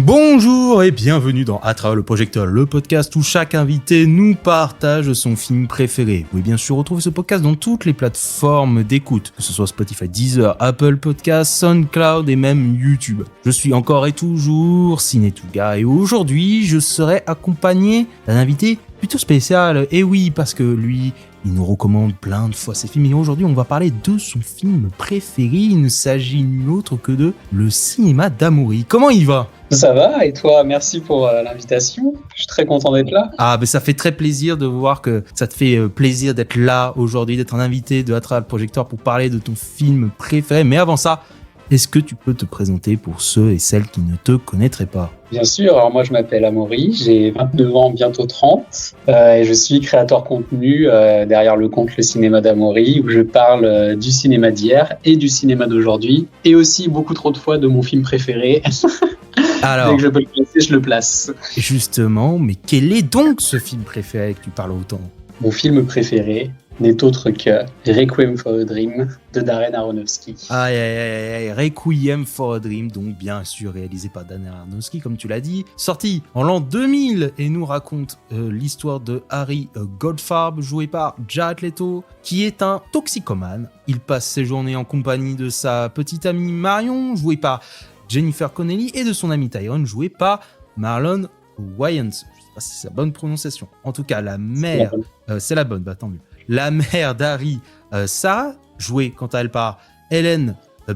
Bonjour et bienvenue dans À travers le projecteur, le podcast où chaque invité nous partage son film préféré. Vous pouvez bien sûr retrouver ce podcast dans toutes les plateformes d'écoute, que ce soit Spotify, Deezer, Apple Podcasts, SoundCloud et même YouTube. Je suis encore et toujours Ciné2Ga et aujourd'hui je serai accompagné d'un invité plutôt spécial. Et oui, parce que lui, il nous recommande plein de fois ses films et aujourd'hui on va parler de son film préféré. Il ne s'agit nul autre que de Le Cinéma d'Amaury. Comment il va ? Ça va, et toi, merci pour l'invitation. Je suis très content d'être là. Ah, ben ça fait très plaisir de voir que ça te fait plaisir d'être là aujourd'hui, d'être un invité de À travers le projecteur pour parler de ton film préféré. Mais avant ça, est-ce que tu peux te présenter pour ceux et celles qui ne te connaîtraient pas ? Bien sûr, alors moi je m'appelle Amaury, j'ai 29 ans, bientôt 30, et je suis créateur contenu derrière le compte Le Cinéma d'Amaury, où je parle du cinéma d'hier et du cinéma d'aujourd'hui, et aussi beaucoup trop de fois de mon film préféré. Alors, dès que je peux le placer, je le place. Justement, mais quel est donc ce film préféré que tu parles autant ? Mon film préféré n'est autre que Requiem for a Dream de Darren Aronofsky. Aïe, Requiem for a Dream, donc bien sûr réalisé par Darren Aronofsky, comme tu l'as dit, sorti en l'an 2000 et nous raconte l'histoire de Harry Goldfarb, joué par Jared Leto, qui est un toxicomane. Il passe ses journées en compagnie de sa petite amie Marion, jouée par Jennifer Connelly, et de son ami Tyrone, joué par Marlon Wayans. Je sais pas si c'est la bonne prononciation. En tout cas, la mère... c'est la bonne, bah tant mieux. La mère d'Harry, Sarah, jouée quant à elle par Ellen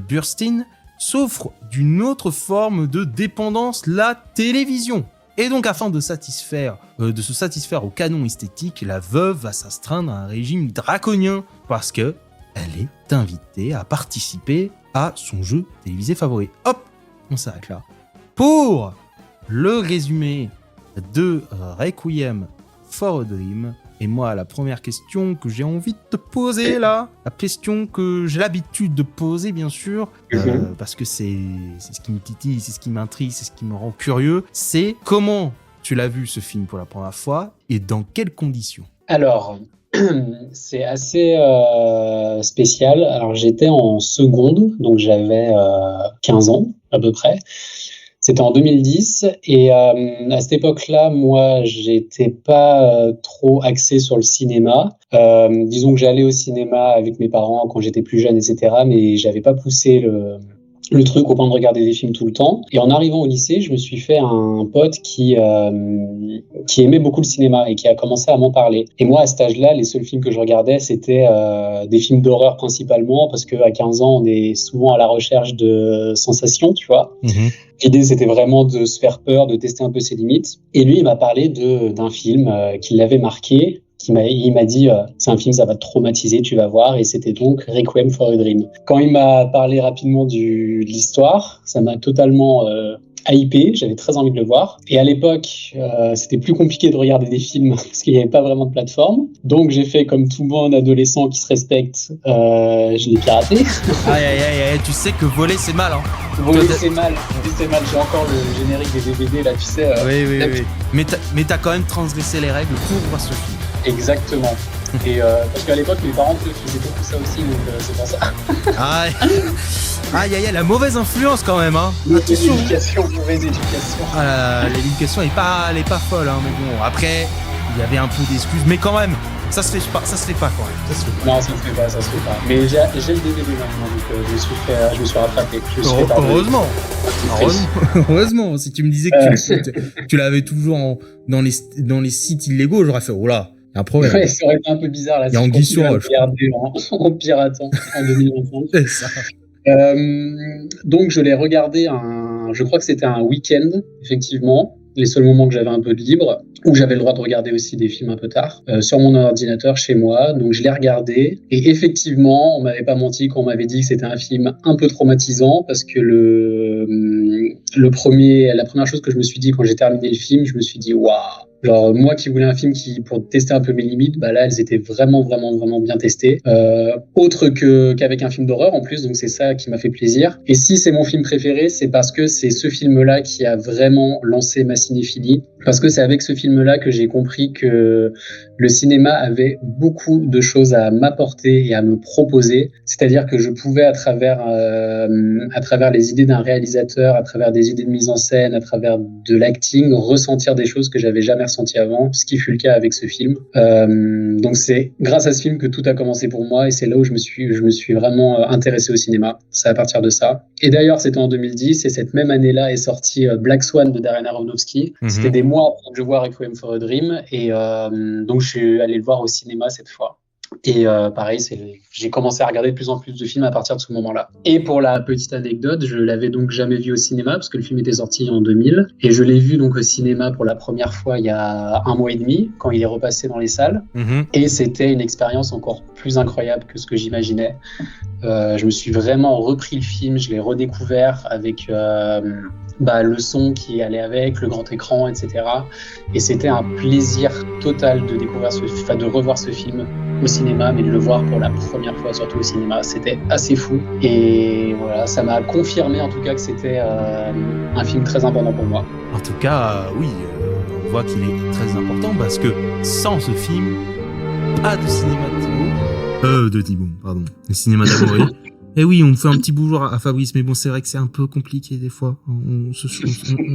Burstyn, souffre d'une autre forme de dépendance, la télévision. Et donc, afin de se satisfaire au canon esthétique, la veuve va s'astreindre à un régime draconien parce que elle est invitée à participer à son jeu télévisé favori. Hop, on s'arrête là. Pour le résumé de Requiem for a Dream, et moi, la première question que j'ai envie de te poser là, la question que j'ai l'habitude de poser bien sûr, parce que c'est ce qui me titille, c'est ce qui m'intrigue, c'est ce qui me rend curieux, c'est comment tu l'as vu ce film pour la première fois et dans quelles conditions ? Alors, c'est assez spécial. Alors, j'étais en seconde, donc j'avais 15 ans à peu près. C'était en 2010 et à cette époque-là, moi, j'étais pas trop axé sur le cinéma. Disons que j'allais au cinéma avec mes parents quand j'étais plus jeune, etc. Mais j'avais pas poussé le truc au point de regarder des films tout le temps. Et en arrivant au lycée, je me suis fait un pote qui aimait beaucoup le cinéma et qui a commencé à m'en parler. Et moi, à cet âge-là, les seuls films que je regardais, c'était des films d'horreur principalement, parce qu'à 15 ans, on est souvent à la recherche de sensations, tu vois. L'idée, c'était vraiment de se faire peur, de tester un peu ses limites. Et lui, il m'a parlé d'un film qui l'avait marqué. Il m'a dit c'est un film, ça va te traumatiser, tu vas voir, et c'était donc Requiem for a Dream. Quand il m'a parlé rapidement de l'histoire, ça m'a totalement hypé, j'avais très envie de le voir. Et à l'époque, c'était plus compliqué de regarder des films parce qu'il n'y avait pas vraiment de plateforme. Donc j'ai fait comme tout bon adolescent qui se respecte, je l'ai piraté. Aïe, tu sais que voler c'est mal, hein. Voler c'est mal, j'ai encore le générique des DVD là, tu sais. Oui. Mais t'as quand même transgressé les règles pour voir ce film. Exactement. Et parce qu'à l'époque, mes parents faisaient beaucoup ça aussi, donc c'est pour ça. Aïe, la mauvaise influence quand même, hein. Mauvaise éducation. Ah, l'éducation est pas folle, hein, mais bon, après, il y avait un peu d'excuses, mais quand même, ça se fait pas quand même. Non, ça se fait pas. Mais j'ai le DVD maintenant, donc je me suis rattrapé. Heureusement, si tu me disais que tu l'avais toujours dans les sites illégaux, j'aurais fait, oh là, il y a un problème. Ouais, ça aurait été un peu bizarre là. Il y a Anguille sur roche. En piratant en 2025. C'est ça. Donc je l'ai regardé je crois que c'était un week-end, effectivement, les seuls moments que j'avais un peu de libre, où j'avais le droit de regarder aussi des films un peu tard, sur mon ordinateur chez moi. Donc je l'ai regardé, et effectivement, on m'avait pas menti quand on m'avait dit que c'était un film un peu traumatisant, parce que la première chose que je me suis dit quand j'ai terminé le film, je me suis dit waouh. Genre, moi qui voulais un film pour tester un peu mes limites, bah là, elles étaient vraiment bien testées. Autre qu'avec un film d'horreur en plus, donc c'est ça qui m'a fait plaisir. Et si c'est mon film préféré, c'est parce que c'est ce film-là qui a vraiment lancé ma cinéphilie. Parce que c'est avec ce film-là que j'ai compris que le cinéma avait beaucoup de choses à m'apporter et à me proposer. C'est-à-dire que je pouvais, à travers les idées d'un réalisateur, à travers des idées de mise en scène, à travers de l'acting, ressentir des choses que j'avais jamais ressenties avant, ce qui fut le cas avec ce film. Donc c'est grâce à ce film que tout a commencé pour moi, et c'est là où je me suis vraiment intéressé au cinéma. C'est à partir de ça. Et d'ailleurs, c'était en 2010, et cette même année-là est sorti Black Swan de Darren Aronofsky. C'était des mois après que je vois Requiem for a Dream, et donc je suis allé le voir au cinéma cette fois. Et pareil, j'ai commencé à regarder de plus en plus de films à partir de ce moment-là. Et pour la petite anecdote, je l'avais donc jamais vu au cinéma parce que le film était sorti en 2000, et je l'ai vu donc au cinéma pour la première fois il y a 1 mois et demi quand il est repassé dans les salles. Et c'était une expérience encore plus incroyable que ce que j'imaginais. Je me suis vraiment repris le film, je l'ai redécouvert avec le son qui allait avec, le grand écran, etc. Et c'était un plaisir total de de revoir ce film au cinéma, mais de le voir pour la première fois, surtout au cinéma. C'était assez fou. Et voilà, ça m'a confirmé en tout cas que c'était un film très important pour moi. En tout cas, oui, on voit qu'il est très important parce que sans ce film, pas de cinéma de Thibaut, pardon. Le cinéma d'Amaury. Eh oui, on fait un petit bonjour à Fabrice, mais bon, c'est vrai que c'est un peu compliqué des fois. On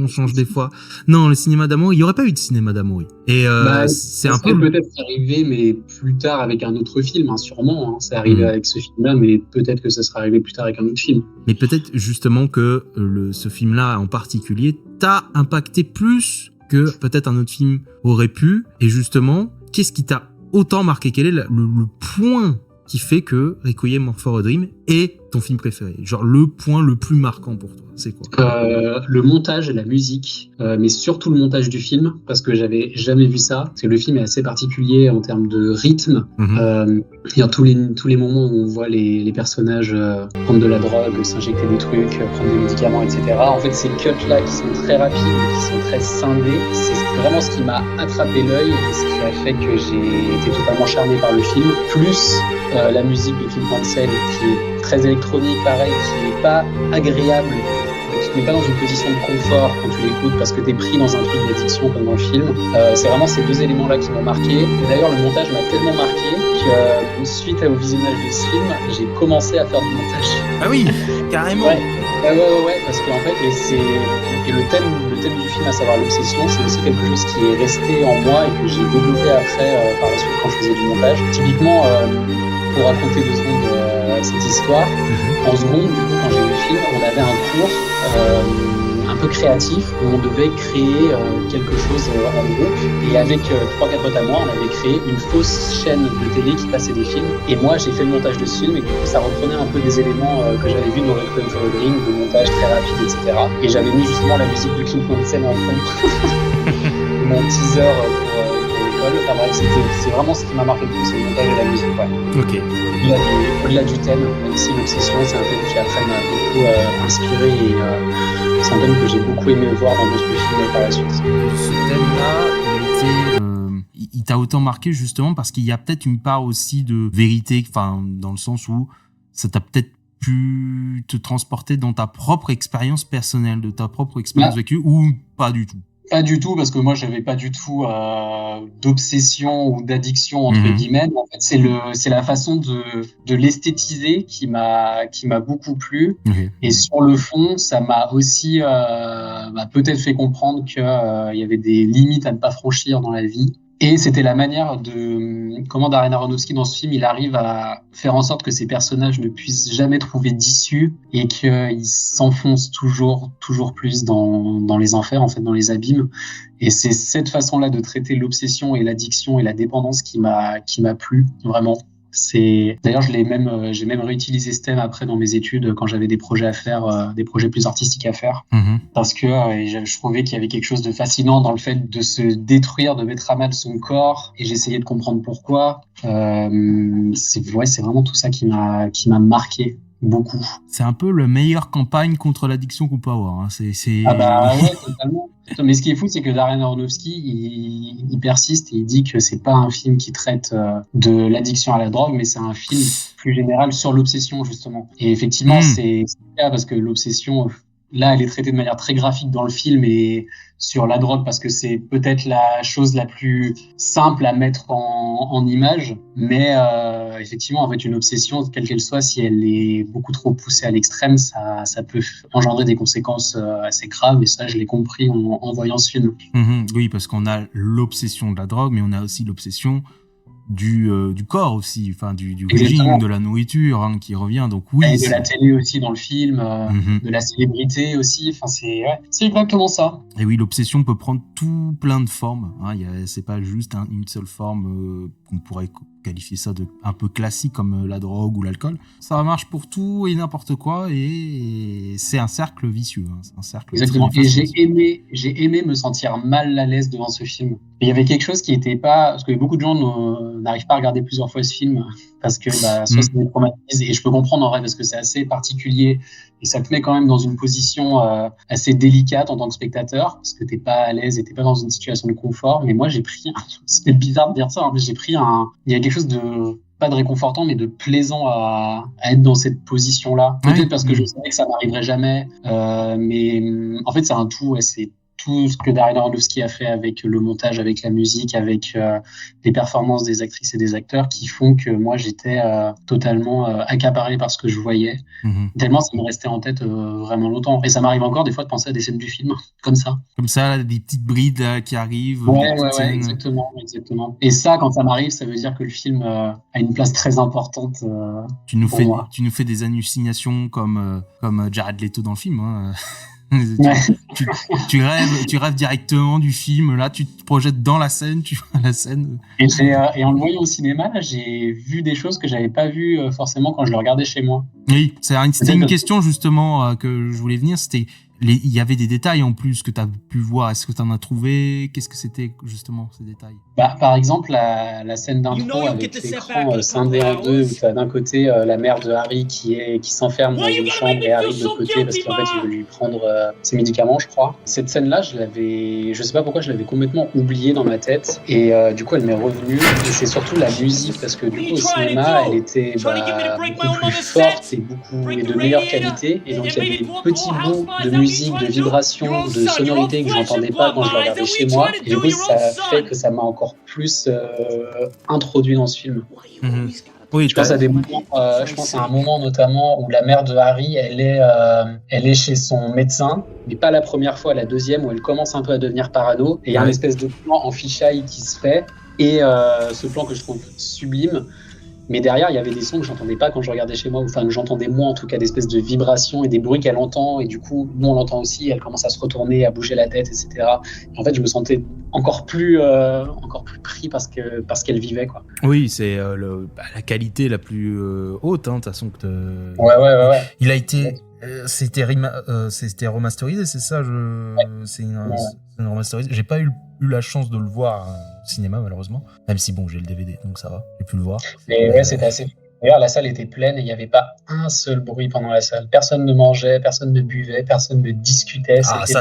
change des fois. Non, le cinéma d'Amaury, il n'y aurait pas eu de cinéma d'Amaury. Et c'est un peu peut-être arrivé, mais plus tard avec un autre film, hein, sûrement. Hein. C'est arrivé avec ce film-là, mais peut-être que ça sera arrivé plus tard avec un autre film. Mais peut-être justement que ce film-là en particulier t'a impacté plus que peut-être un autre film aurait pu. Et justement, qu'est-ce qui t'a autant marqué? Quel est le point qui fait que Requiem for a Dream est ton film préféré? Genre le point le plus marquant pour toi, c'est quoi? Le montage et la musique, mais surtout le montage du film, parce que j'avais jamais vu ça. Parce que le film est assez particulier en termes de rythme. Il y a tous les moments où on voit les personnages prendre de la drogue, s'injecter des trucs, prendre des médicaments, etc. En fait, ces cuts-là qui sont très rapides, qui sont très scindés, c'est vraiment ce qui m'a attrapé l'œil et ce qui a fait que j'ai été totalement charmé par le film. Plus la musique de Clint Mansell qui est très électronique, pareil, qui n'est pas agréable, qui te met pas dans une position de confort quand tu l'écoutes parce que tu es pris dans un truc d'addiction comme dans le film. C'est vraiment ces deux éléments-là qui m'ont marqué. Et d'ailleurs, le montage m'a tellement marqué que suite au visionnage de ce film, j'ai commencé à faire du montage. Ah oui, carrément. Ouais, parce qu'en fait, le thème du film, à savoir l'obsession, c'est aussi quelque chose qui est resté en moi et que j'ai développé après par la suite quand je faisais du montage. Typiquement, pour raconter 2 secondes cette histoire, en seconde, quand j'ai vu le film, on avait un cours un peu créatif où on devait créer quelque chose en groupe, et avec 3-4 potes à moi, on avait créé une fausse chaîne de télé qui passait des films, et moi j'ai fait le montage de ce film, et du coup ça reprenait un peu des éléments que j'avais vus dans Requiem for a Dream, de montage très rapide, etc. Et j'avais mis justement la musique de Clint Mansell en fond, mon teaser pour l'école. Enfin bref, c'est vraiment ce qui m'a marqué le plus, c'est le montage et la musique. Ouais. Ok. Au-delà du thème, même si l'obsession, c'est un thème qui après m'a beaucoup inspiré, et c'est un thème que j'ai beaucoup aimé voir dans d'autres films par la suite. Ce thème-là, il t'a autant marqué justement parce qu'il y a peut-être une part aussi de vérité, enfin, dans le sens où ça t'a peut-être pu te transporter dans ta propre expérience personnelle, de ta propre expérience vécue, ou pas du tout? Pas du tout, parce que moi j'avais pas du tout d'obsession ou d'addiction entre guillemets. En fait, c'est la façon de l'esthétiser qui m'a beaucoup plu. Et sur le fond, ça m'a aussi peut-être fait comprendre que il y avait des limites à ne pas franchir dans la vie. Et c'était la manière de comment Darren Aronofsky dans ce film, il arrive à faire en sorte que ces personnages ne puissent jamais trouver d'issue et qu'ils s'enfoncent toujours plus dans les enfers, en fait, dans les abîmes. Et c'est cette façon-là de traiter l'obsession et l'addiction et la dépendance qui m'a plu, vraiment. D'ailleurs, j'ai même réutilisé ce thème après dans mes études quand j'avais des projets à faire, des projets plus artistiques à faire, parce que je trouvais qu'il y avait quelque chose de fascinant dans le fait de se détruire, de mettre à mal son corps, et j'essayais de comprendre pourquoi. C'est vraiment tout ça qui m'a marqué beaucoup. C'est un peu la meilleure campagne contre l'addiction qu'on peut avoir. Hein. Ah bah ouais, totalement. Mais ce qui est fou, c'est que Darren Aronofsky, il persiste et il dit que c'est pas un film qui traite de l'addiction à la drogue, mais c'est un film plus général sur l'obsession, justement. Et effectivement, c'est le cas, parce que l'obsession, là, elle est traitée de manière très graphique dans le film et sur la drogue parce que c'est peut-être la chose la plus simple à mettre en image. Mais effectivement, en fait, une obsession, quelle qu'elle soit, si elle est beaucoup trop poussée à l'extrême, ça peut engendrer des conséquences assez graves. Et ça, je l'ai compris en voyant ce film. Oui, parce qu'on a l'obsession de la drogue, mais on a aussi l'obsession du corps aussi, enfin du régime, de la nourriture qui revient. Donc oui, et de la télé aussi dans le film, de la célébrité aussi. Enfin, c'est exactement ça. Et oui, l'obsession peut prendre tout plein de formes. C'est pas juste une seule forme qu'on pourrait qualifier ça de un peu classique comme la drogue ou l'alcool. Ça marche pour tout et n'importe quoi et c'est un cercle vicieux. C'est un cercle. Exactement. Et j'ai aimé me sentir mal à l'aise devant ce film. Il y avait quelque chose qui était pas, parce que beaucoup de gens n'arrivent pas à regarder plusieurs fois ce film parce que soit ça les traumatise et je peux comprendre en vrai parce que c'est assez particulier et ça te met quand même dans une position assez délicate en tant que spectateur parce que t'es pas à l'aise et t'es pas dans une situation de confort. Mais moi j'ai pris, c'était bizarre de dire ça, mais j'ai pris il y a quelque chose de pas de réconfortant mais de plaisant à être dans cette position-là. Peut-être parce que je savais que ça m'arriverait jamais, mais en fait c'est un tout. C'est tout ce que Darren Aronofsky a fait avec le montage, avec la musique, avec les performances des actrices et des acteurs qui font que moi j'étais totalement accaparé par ce que je voyais. Tellement ça me restait en tête vraiment longtemps. Et ça m'arrive encore des fois de penser à des scènes du film comme ça. Comme ça, des petites brides qui arrivent. Ouais, exactement. Et ça, quand ça m'arrive, ça veut dire que le film a une place très importante. Tu nous fais des hallucinations comme Jared Leto dans le film. Tu rêves directement du film, là tu te projettes dans la scène, tu vois la scène. Et en le voyant au cinéma, là, j'ai vu des choses que j'avais pas vues forcément quand je le regardais chez moi. Oui, c'était une question justement que je voulais venir, il y avait des détails en plus que tu as pu voir. Est-ce que tu en as trouvé? Qu'est-ce que c'était justement ces détails? Par exemple, la scène d'intro avec l'écran scindé en deux, où tu as d'un côté la mère de Harry qui s'enferme dans une chambre et Harry de l'autre côté parce qu'en fait il veut lui prendre ses médicaments, je crois. Cette scène-là, je sais pas pourquoi je l'avais complètement oubliée dans ma tête et du coup elle m'est revenue. Et c'est surtout la musique parce que du coup au cinéma elle était beaucoup plus forte et de meilleure qualité et donc il y avait des petits bouts de musique, de vibrations, de sonorités que j'entendais pas quand je le regardais chez moi. Et du coup ça fait que ça m'a encore plus introduit dans ce film. Oui, je pense à un moment notamment où la mère de Harry, elle est chez son médecin, mais pas la première fois, la deuxième où elle commence un peu à devenir parano. Et il y a une espèce de plan en fisheye qui se fait. Et ce plan que je trouve sublime. Mais derrière, il y avait des sons que j'entendais pas quand je regardais chez moi, enfin que j'entendais moins en tout cas, des espèces de vibrations et des bruits qu'elle entend, et du coup, nous on l'entend aussi, elle commence à se retourner, à bouger la tête, etc. Et en fait, je me sentais encore plus pris parce qu'elle vivait, quoi. Oui, c'est la qualité la plus haute, de toute façon. Ouais. Il a été... c'était remasterisé, c'est ça C'est une remasterisée. J'ai pas eu la chance de le voir au cinéma, malheureusement. Même si, bon, j'ai le DVD, donc ça va. J'ai pu le voir. Mais ouais, c'était assez... D'ailleurs, la salle était pleine et il n'y avait pas un seul bruit pendant la salle. Personne ne mangeait, personne ne buvait, personne ne discutait. C'était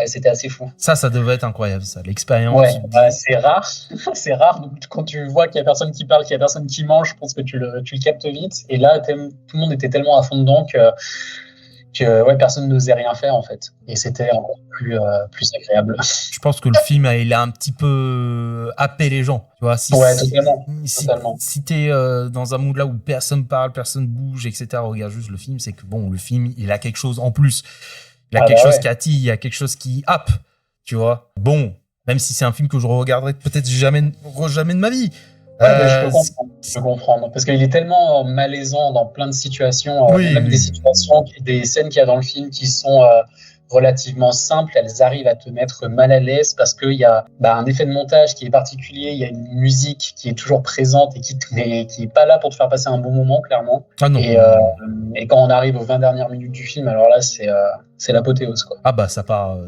c'était assez fou. Ça devait être incroyable, ça, l'expérience. Ouais, c'est rare. C'est rare. Donc, quand tu vois qu'il y a personne qui parle, qu'il y a personne qui mange, je pense que tu le captes vite. Et là, tout le monde était tellement à fond dedans que personne n'osait rien faire en fait. Et c'était encore plus agréable. Je pense que le film, il a un petit peu happé les gens. Tu vois, totalement. Si t'es dans un mood là où personne parle, personne bouge, etc., regarde juste le film, c'est que bon, le film, il a quelque chose en plus. Il a quelque chose qui attire, il y a quelque chose qui happe, tu vois. Bon, même si c'est un film que je regarderai peut-être jamais de ma vie. Je peux comprendre. Parce qu'il est tellement malaisant dans plein de situations, des scènes qu'il y a dans le film qui sont relativement simples, elles arrivent à te mettre mal à l'aise parce qu'il y a un effet de montage qui est particulier, il y a une musique qui est toujours présente et qui est pas là pour te faire passer un bon moment, clairement. Ah non. Et quand on arrive aux 20 dernières minutes du film, alors là, c'est l'apothéose, quoi. Ah bah ça part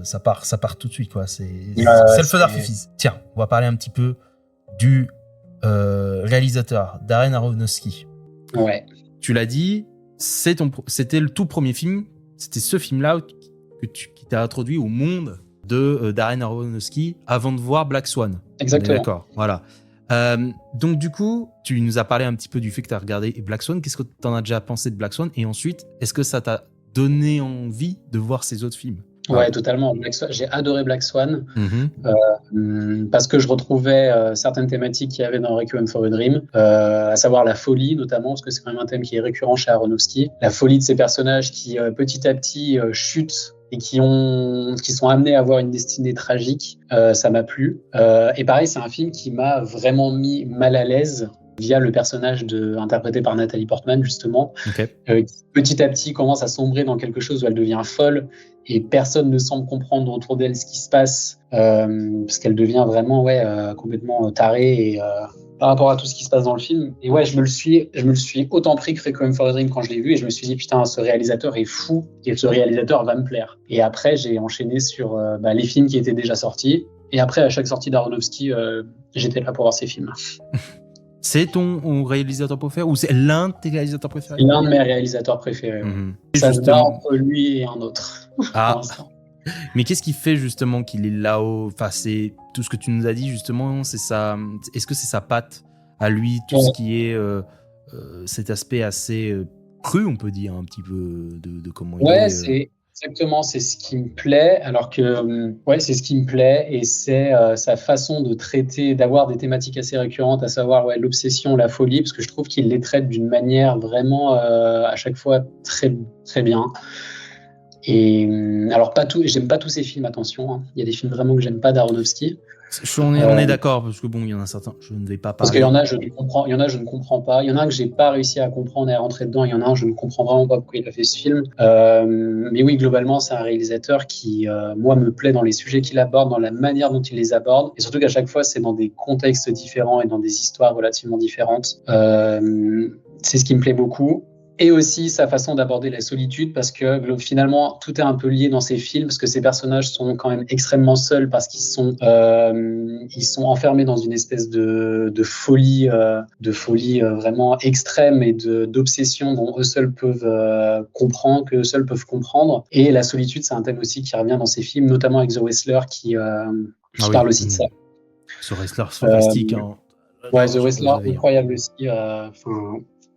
tout de suite, quoi. C'est le feu d'artifice. Tiens, on va parler un petit peu du réalisateur Darren Aronofsky. Ouais. Tu l'as dit, c'était le tout premier film. C'était ce film-là qui t'a introduit au monde de Darren Aronofsky avant de voir Black Swan. Exactement. D'accord, voilà. Donc du coup, tu nous as parlé un petit peu du fait que tu as regardé Black Swan. Qu'est-ce que tu en as déjà pensé de Black Swan? Et ensuite, est-ce que ça t'a donné envie de voir ces autres films. Ouais, totalement. J'ai adoré Black Swan parce que je retrouvais certaines thématiques qu'il y avait dans Requiem for a Dream, à savoir la folie notamment, parce que c'est quand même un thème qui est récurrent chez Aronofsky. La folie de ces personnages qui petit à petit chutent et qui sont amenés à avoir une destinée tragique, ça m'a plu. Et pareil, c'est un film qui m'a vraiment mis mal à l'aise via le personnage interprété par Nathalie Portman, justement, qui petit à petit commence à sombrer dans quelque chose où elle devient folle et personne ne semble comprendre autour d'elle ce qui se passe, parce qu'elle devient vraiment complètement tarée par rapport à tout ce qui se passe dans le film. Et ouais, je me le suis autant pris que Requiem for a Dream quand je l'ai vu, et je me suis dit putain, ce réalisateur est fou et ce réalisateur va me plaire. Et après, j'ai enchaîné sur les films qui étaient déjà sortis. Et après, à chaque sortie d'Aronofsky, j'étais là pour voir ces films. C'est ton réalisateur préféré ou c'est l'un de tes réalisateurs préférés? C'est l'un de mes réalisateurs préférés. Ça se bat entre lui et un autre. Ah. Mais qu'est-ce qui fait justement qu'il est là-haut? Enfin, c'est tout ce que tu nous as dit justement. Est-ce que c'est sa patte à lui, tout ce qui est cet aspect assez cru, on peut dire un petit peu de comment il est. C'est exactement, c'est ce qui me plaît. Alors que c'est ce qui me plaît et c'est sa façon de traiter, d'avoir des thématiques assez récurrentes, à savoir l'obsession, la folie, parce que je trouve qu'il les traite d'une manière vraiment à chaque fois très très bien. Et alors j'aime pas tous ces films, attention, hein. Il y a des films vraiment que j'aime pas d'Aronofsky. On est d'accord, parce que bon, il y en a certains, je ne vais pas parler. Parce qu'il y en a, je ne comprends pas. Il y en a un que j'ai pas réussi à comprendre et à rentrer dedans. Il y en a un, je ne comprends vraiment pas pourquoi il a fait ce film. Mais oui, globalement, c'est un réalisateur qui, moi, me plaît dans les sujets qu'il aborde, dans la manière dont il les aborde. Et surtout qu'à chaque fois, c'est dans des contextes différents et dans des histoires relativement différentes. C'est ce qui me plaît beaucoup. Et aussi sa façon d'aborder la solitude, parce que finalement tout est un peu lié dans ces films, parce que ces personnages sont quand même extrêmement seuls, parce qu'ils sont enfermés dans une espèce de folie vraiment extrême et d'obsession dont eux seuls peuvent comprendre. Et la solitude, c'est un thème aussi qui revient dans ces films, notamment avec The Wrestler qui parle aussi de ça. Ce Wrestler fantastique. The Wrestler, incroyable aussi.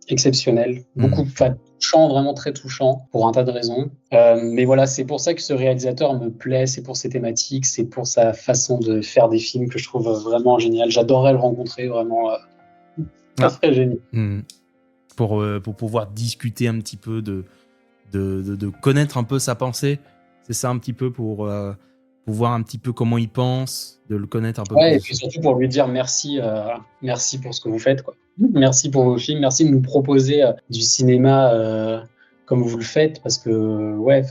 Exceptionnel, beaucoup touchant, vraiment très touchant pour un tas de raisons. Mais voilà, c'est pour ça que ce réalisateur me plaît, c'est pour ses thématiques, c'est pour sa façon de faire des films que je trouve vraiment génial. J'adorerais le rencontrer, vraiment. Ça serait génial. Pour pouvoir discuter un petit peu, de connaître un peu sa pensée, c'est ça un petit peu pour voir un petit peu comment il pense, de le connaître un peu plus. Et puis surtout pour lui dire merci pour ce que vous faites, quoi. Merci pour vos films, merci de nous proposer du cinéma comme vous le faites, parce que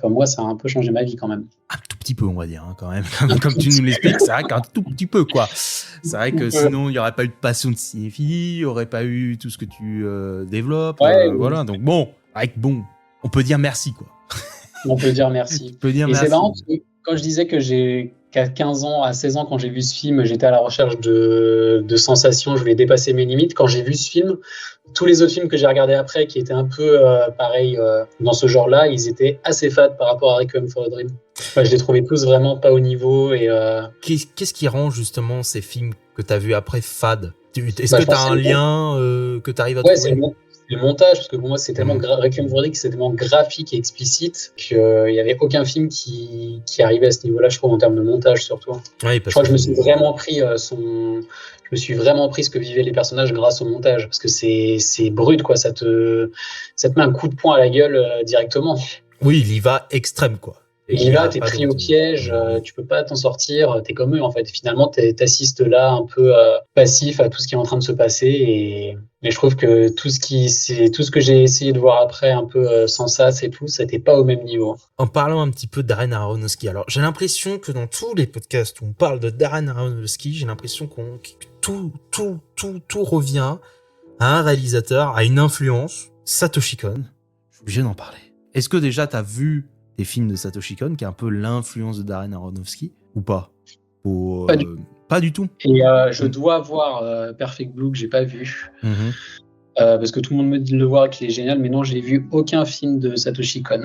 moi ça a un peu changé ma vie quand même. Un tout petit peu, on va dire, hein, quand même. Comme tu nous l'expliques, c'est vrai qu'un tout petit peu, quoi. C'est vrai que sinon il n'y aurait pas eu de passion de cinéphilie, il n'y aurait pas eu tout ce que tu développes. Voilà, donc bon, on peut dire merci, quoi. On peut dire merci. C'est marrant parce que quand je disais qu'à 15 ans, à 16 ans, quand j'ai vu ce film, j'étais à la recherche de sensations, je voulais dépasser mes limites. Quand j'ai vu ce film, tous les autres films que j'ai regardés après, qui étaient un peu pareil dans ce genre-là, ils étaient assez fades par rapport à Requiem for a Dream. Je les trouvais tous vraiment pas au niveau. Qu'est-ce qui rend justement ces films que tu as vus après fades? Est-ce que tu as un lien que tu arrives à trouver? C'est le montage, parce que pour moi c'est tellement Requiem for a Dream, c'est tellement graphique et explicite qu'il n'y avait aucun film qui arrivait à ce niveau-là, je trouve, en termes de montage surtout. Oui, je crois que je me suis vraiment pris ce que vivaient les personnages grâce au montage, parce que c'est brut, quoi. Ça te met un coup de poing à la gueule directement. Oui, il y va extrême, quoi. Il y va, t'es pris au piège, tu peux pas t'en sortir, t'es comme eux en fait. Finalement, t'assistes là un peu passif à tout ce qui est en train de se passer, mais je trouve que tout ce que j'ai essayé de voir après, un peu sans sas et tout, ça n'était pas au même niveau. En parlant un petit peu de Darren Aronofsky, alors j'ai l'impression que dans tous les podcasts où on parle de Darren Aronofsky, j'ai l'impression que tout revient à un réalisateur, à une influence, Satoshi Kon. Je suis obligé d'en parler. Est-ce que déjà t'as vu des films de Satoshi Kon, qui est un peu l'influence de Darren Aronofsky, ou pas? Pas du tout. Et je dois voir Perfect Blue, que j'ai pas vu. Parce que tout le monde me dit de le voir, qu'il est génial, mais non, j'ai vu aucun film de Satoshi Kon.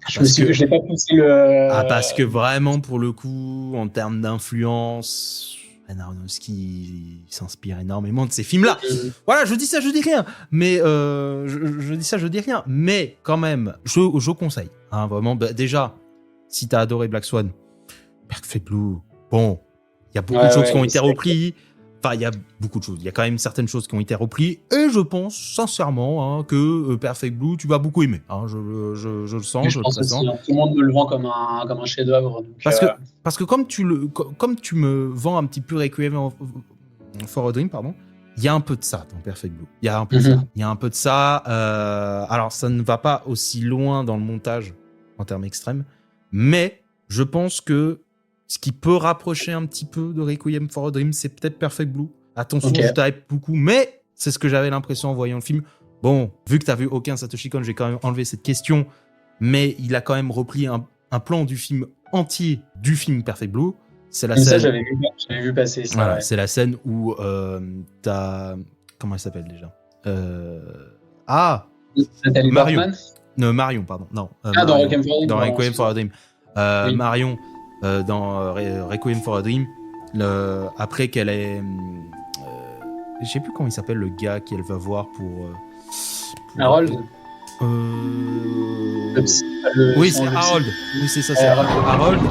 Je n'ai pas poussé le... parce que vraiment, pour le coup, en termes d'influence, Dan Aronofsky s'inspire énormément de ces films-là. Voilà, je dis ça, je dis rien. Mais je dis ça, je dis rien. Mais quand même, je conseille. Hein, vraiment, déjà, si t'as adoré Black Swan, Perfect Blue, bon, il y a beaucoup de choses qui ont été reprises. Enfin, il y a beaucoup de choses. Il y a quand même certaines choses qui ont été reprises. Et je pense sincèrement que Perfect Blue, tu vas beaucoup aimer. Hein, je le sens, je le pressens. Tout le monde me le vend comme un chef-d'œuvre. Parce que comme tu me vends un petit peu Requiem for a Dream, pardon, il y a un peu de ça dans Perfect Blue. Il y a un peu de ça. Il y a un peu de ça. Alors, ça ne va pas aussi loin dans le montage en termes extrêmes, mais je pense que ce qui peut rapprocher un petit peu de Requiem for a Dream, c'est peut-être Perfect Blue. Attention, je type beaucoup, mais c'est ce que j'avais l'impression en voyant le film. Bon, vu que t'as vu aucun Satoshi Kon, j'ai quand même enlevé cette question, mais il a quand même repris un plan du film entier du film Perfect Blue. C'est la scène. Ça, j'avais vu passer ça. Voilà, c'est la scène où t'as. Comment elle s'appelle déjà Nathalie Marion. Portman Marion, pardon. Non. Dans Requiem for a Dream. Dans Requiem for a Dream. Oui. Marion, dans Requiem for a Dream, après qu'elle ait. Je sais plus comment il s'appelle le gars qu'elle va voir pour Harold. Oui, c'est Harold. Oui, c'est ça, c'est Harold.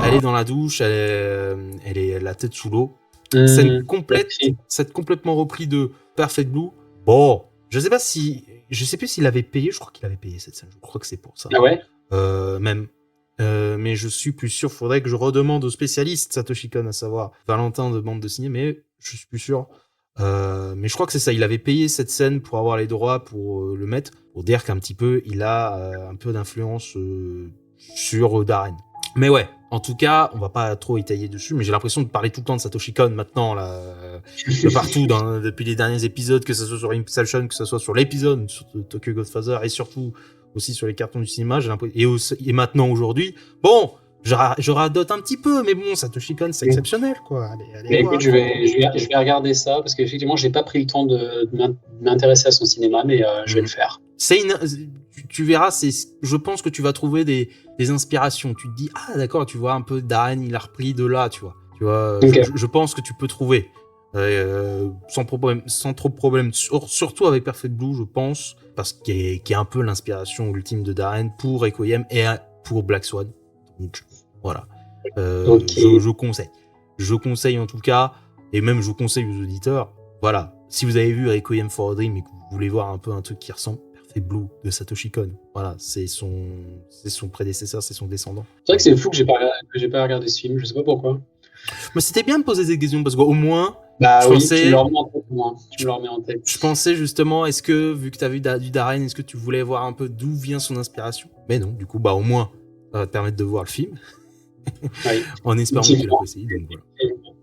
Elle est dans la douche, elle est la tête sous l'eau. Scène complètement repris de Perfect Blue. Bon, je sais plus s'il avait payé. Je crois qu'il avait payé cette scène. Je crois que c'est pour ça. Ah ouais. Même. Mais je suis plus sûr. Faudrait que je redemande au spécialiste Satoshi Kon, à savoir Valentin de bande dessinée. Mais je suis plus sûr. Mais je crois que c'est ça. Il avait payé cette scène pour avoir les droits pour le mettre, pour dire qu'un petit peu il a un peu d'influence sur Darren. Mais ouais, en tout cas, on va pas trop étayer dessus, mais j'ai l'impression de parler tout le temps de Satoshi Kon maintenant, là, de partout, depuis les derniers épisodes, que ce soit sur Inception, que ce soit sur l'épisode sur Tokyo Godfather, et surtout aussi sur les cartons du cinéma, j'ai l'impression, et maintenant aujourd'hui, bon, je radote un petit peu, mais bon, Satoshi Kon, c'est exceptionnel, quoi. Allez écoute, je vais regarder ça, parce qu'effectivement, j'ai pas pris le temps de m'intéresser à son cinéma, mais je vais le faire. Tu verras, je pense que tu vas trouver des inspirations. Tu te dis, ah d'accord, tu vois un peu Darren, il a repris de là, tu vois. Okay. Je pense que tu peux trouver sans trop de problème, surtout avec Perfect Blue, je pense, parce qu'il y a un peu l'inspiration ultime de Darren pour Requiem et pour Black Swan. Donc voilà, je conseille. Je conseille en tout cas, et même je vous conseille aux auditeurs, voilà, si vous avez vu Requiem for a Dream et que vous voulez voir un peu un truc qui ressemble, Perfect Blue de Satoshi Kon. Voilà, c'est son prédécesseur, c'est son descendant. C'est vrai que c'est fou que j'ai pas regardé ce film, je sais pas pourquoi. Mais c'était bien de poser des questions parce qu'au moins, tu me le remets en tête. Je pensais justement, est-ce que, vu que tu as vu du Darren, est-ce que tu voulais voir un peu d'où vient son inspiration? Mais non, du coup, au moins, ça va te permettre de voir le film. Oui. En espérant que tu l'apprécies. Donc voilà.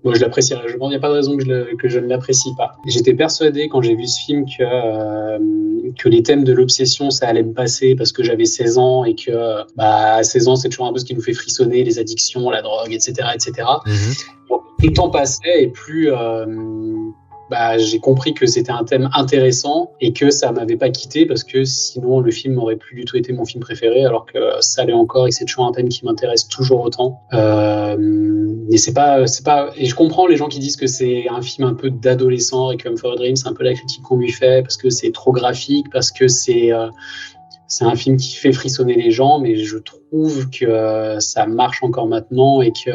Bon, je l'apprécierai. Il n'y a pas de raison que je ne l'apprécie pas. J'étais persuadé quand j'ai vu ce film que les thèmes de l'obsession, ça allait me passer parce que j'avais 16 ans et que à 16 ans, c'est toujours un peu ce qui nous fait frissonner, les addictions, la drogue, etc. etc. Donc, plus le temps passait et plus j'ai compris que c'était un thème intéressant et que ça m'avait pas quitté parce que sinon le film n'aurait plus du tout été mon film préféré, alors que ça l'est encore et que c'est toujours un thème qui m'intéresse toujours autant. Mais c'est pas et je comprends les gens qui disent que c'est un film un peu d'adolescent, Requiem for a Dream, c'est un peu la critique qu'on lui fait parce que c'est trop graphique, parce que c'est un film qui fait frissonner les gens, mais je trouve que ça marche encore maintenant et que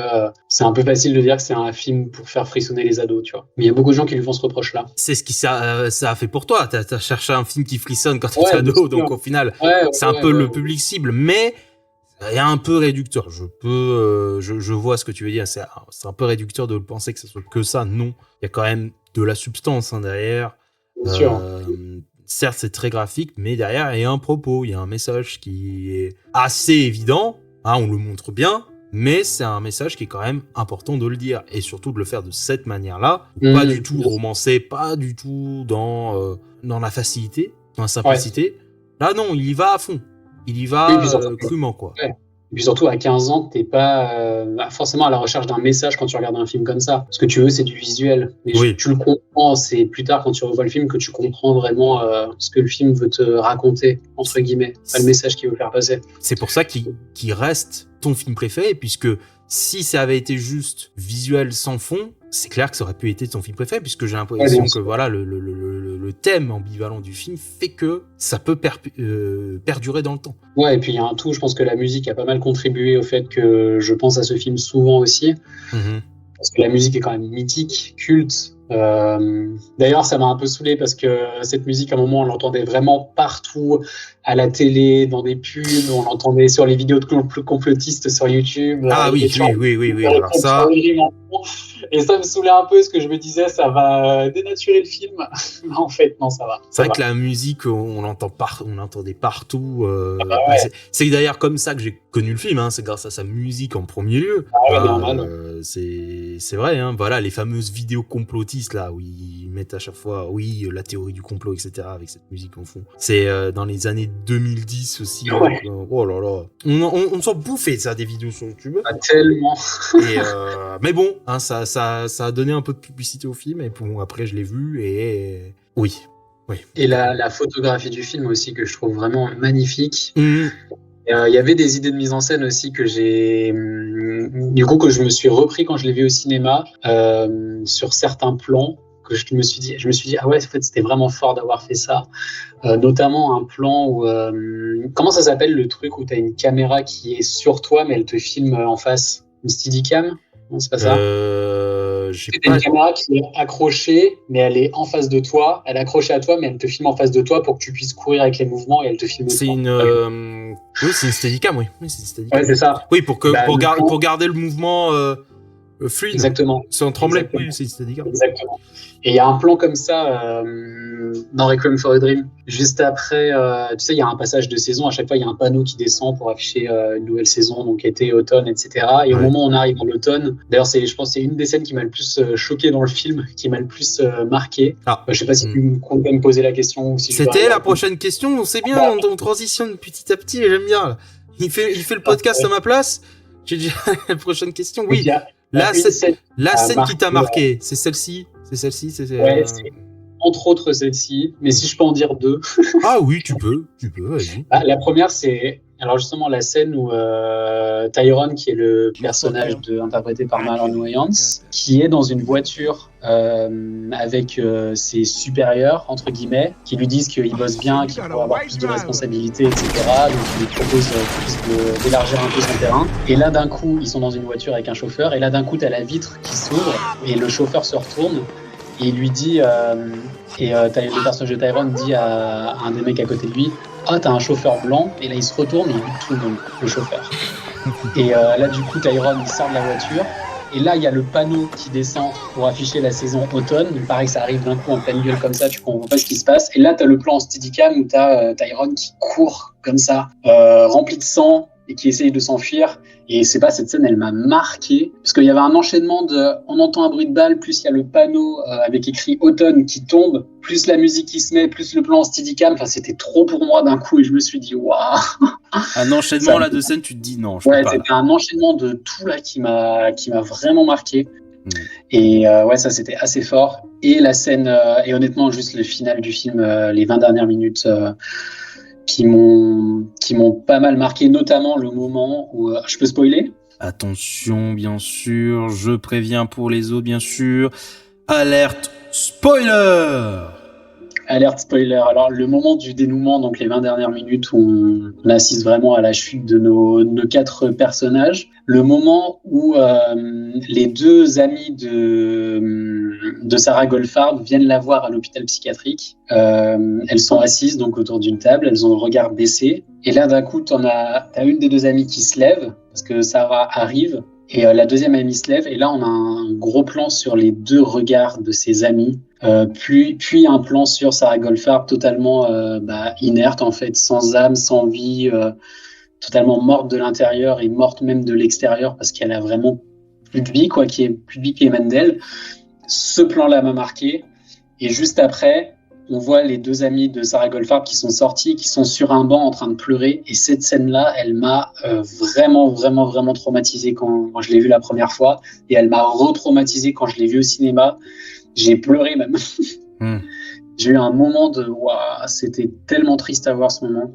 c'est un peu facile de dire que c'est un film pour faire frissonner les ados, tu vois. Mais il y a beaucoup de gens qui lui font ce reproche-là. C'est ce qui ça a fait pour toi. T'as cherché un film qui frissonne quand t'es ado, donc au final, c'est un peu le public cible, mais il y a un peu réducteur. Je vois ce que tu veux dire. C'est un peu réducteur de penser que ça soit que ça. Non, il y a quand même de la substance derrière. Bien sûr. Certes, c'est très graphique, mais derrière, il y a un propos, il y a un message qui est assez évident. On le montre bien, mais c'est un message qui est quand même important de le dire. Et surtout de le faire de cette manière-là. Pas du tout romancé, pas du tout dans la facilité, dans la simplicité. Ouais. Là, non, il y va à fond. Il y va crûment, quoi. Ouais. Et puis surtout, à 15 ans, t'es pas forcément à la recherche d'un message quand tu regardes un film comme ça. Ce que tu veux, c'est du visuel. Mais tu le comprends c'est plus tard quand tu revois le film que tu comprends vraiment ce que le film veut te raconter, entre guillemets, pas le message qu'il veut faire passer. C'est pour ça qu'il reste ton film préféré, puisque si ça avait été juste visuel sans fond, c'est clair que ça aurait pu être ton film préféré, puisque j'ai l'impression que voilà, le thème ambivalent du film fait que ça peut perdurer dans le temps. Ouais, et puis il y a un tout, je pense que la musique a pas mal contribué au fait que je pense à ce film souvent aussi. Parce que la musique est quand même mythique, culte. D'ailleurs, ça m'a un peu saoulé parce que cette musique, à un moment, on l'entendait vraiment partout, à la télé, dans des pubs, on l'entendait sur les vidéos de complotistes sur YouTube. Ah oui. Alors ça... Et ça me saoulait un peu parce que je me disais, ça va dénaturer le film. Mais en fait, non, ça va. C'est vrai que la musique, on l'entendait partout. C'est d'ailleurs comme ça que j'ai connu le film. C'est grâce à sa musique en premier lieu. Normal. C'est vrai. Voilà, les fameuses vidéos complotistes là où ils mettent à chaque fois, la théorie du complot, etc. avec cette musique en fond. C'est dans les années 2010 aussi. Ouais. Oh là là, on s'en bouffait ça des vidéos sur YouTube. Tellement. Mais bon, ça a donné un peu de publicité au film et bon, après je l'ai vu et oui. Et la photographie du film aussi que je trouve vraiment magnifique. Il y avait des idées de mise en scène aussi que que je me suis repris quand je l'ai vu au cinéma sur certains plans que je me suis dit ah ouais, en fait c'était vraiment fort d'avoir fait ça, notamment un plan où comment ça s'appelle le truc où t'as une caméra qui est sur toi mais elle te filme en face, une Steadicam? Non, c'est pas ça. C'est une caméra qui est accrochée, mais elle est en face de toi. Elle est accrochée à toi, mais elle te filme en face de toi pour que tu puisses courir avec les mouvements et elle te filme. C'est une c'est une Steadicam, oui. C'est une Steadicam. Ouais, c'est ça. Oui, pour garder le mouvement fluide. Exactement. Sans trembler. Oui, c'est une Steadicam. Exactement. Et il y a un plan comme ça dans Requiem for a Dream. Juste après, tu sais, il y a un passage de saison. À chaque fois, il y a un panneau qui descend pour afficher une nouvelle saison, donc été, automne, etc. Et au moment où on arrive en automne, d'ailleurs, je pense que c'est une des scènes qui m'a le plus choqué dans le film, qui m'a le plus marqué. Je sais pas si tu comptes me poser la question ou si c'était la prochaine question. On sait bien, on transitionne petit à petit. J'aime bien. Là. Il fait le podcast à ma place. J'ai déjà la prochaine question. Oui. La scène qui t'a marqué, c'est celle-ci. C'est entre autres celle-ci, mais si je peux en dire deux. Ah oui, tu peux, vas-y. La première, c'est alors justement la scène où Tyrone, qui est le personnage interprété par Marlon Wayans, qui est dans une voiture avec ses supérieurs, entre guillemets, qui lui disent qu'il bosse bien, qu'il pourrait avoir plus de responsabilités, etc. Donc il lui propose d'élargir un peu son terrain. Et là, d'un coup, ils sont dans une voiture avec un chauffeur, et là, d'un coup, t'as la vitre qui s'ouvre, et le chauffeur se retourne, et il lui dit, le personnage de Tyrone dit à un des mecs à côté de lui, ah, t'as un chauffeur blanc, et là il se retourne et il bute tout le monde, le chauffeur. Et là du coup Tyrone il sort de la voiture, et là il y a le panneau qui descend pour afficher la saison automne. Il paraît que ça arrive d'un coup en pleine gueule comme ça, tu comprends pas ce qui se passe. Et là t'as le plan en Steadicam où t'as Tyrone qui court comme ça, rempli de sang, et qui essaye de s'enfuir. Et c'est pas, cette scène, elle m'a marqué, parce qu'il y avait un enchaînement on entend un bruit de balle, plus il y a le panneau avec écrit automne qui tombe, plus la musique qui se met, plus le plan en Steadicam. Enfin, c'était trop pour moi d'un coup, et je me suis dit, waouh. Un enchaînement là de scène, tu te dis non. C'était un enchaînement de tout là qui m'a vraiment marqué. Et ça c'était assez fort. Et la scène, et honnêtement, juste le final du film, les 20 dernières minutes. Qui m'ont pas mal marqué, notamment le moment où... je peux spoiler ? Attention, bien sûr, je préviens pour les autres, bien sûr. Alerte spoiler ! Alerte spoiler. Alors, le moment du dénouement, donc les 20 dernières minutes où on assiste vraiment à la chute de nos 4 personnages. Le moment où les 2 amis de Sarah Goldfarb viennent la voir à l'hôpital psychiatrique. Elles sont assises donc autour d'une table, elles ont le regard baissé. Et là, d'un coup, t'as une des 2 amies qui se lève, parce que Sarah arrive. Et la deuxième amie se lève, et là on a un gros plan sur les 2 regards de ses amis, puis un plan sur Sarah Goldfarb totalement inerte en fait, sans âme, sans vie, totalement morte de l'intérieur et morte même de l'extérieur parce qu'elle a vraiment plus de vie qui émane d'elle. Ce plan-là m'a marqué, et juste après, on voit les 2 amis de Sarah Goldfarb qui sont sortis, qui sont sur un banc en train de pleurer. Et cette scène-là, elle m'a vraiment traumatisé quand je l'ai vue la première fois. Et elle m'a retraumatisé quand je l'ai vue au cinéma. J'ai pleuré même. Hmm. J'ai eu un moment de waouh, c'était tellement triste à voir ce moment.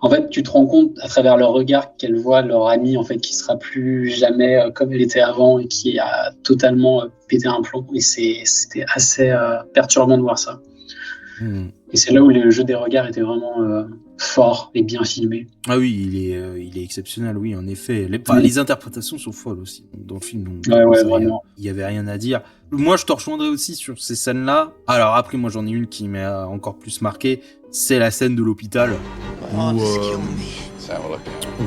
En fait, tu te rends compte à travers leur regard qu'elle voit leur amie en fait qui sera plus jamais comme elle était avant et qui a totalement pété un plomb. Et c'était assez perturbant de voir ça. Hmm. Et c'est là où le jeu des regards était vraiment fort et bien filmé. Ah oui, il est exceptionnel, oui, en effet. Les interprétations sont folles aussi dans le film. Donc, Ouais, vraiment. Il y avait rien à dire. Moi, je te rejoindrais aussi sur ces scènes-là. Alors après, moi, j'en ai une qui m'a encore plus marqué. C'est la scène de l'hôpital où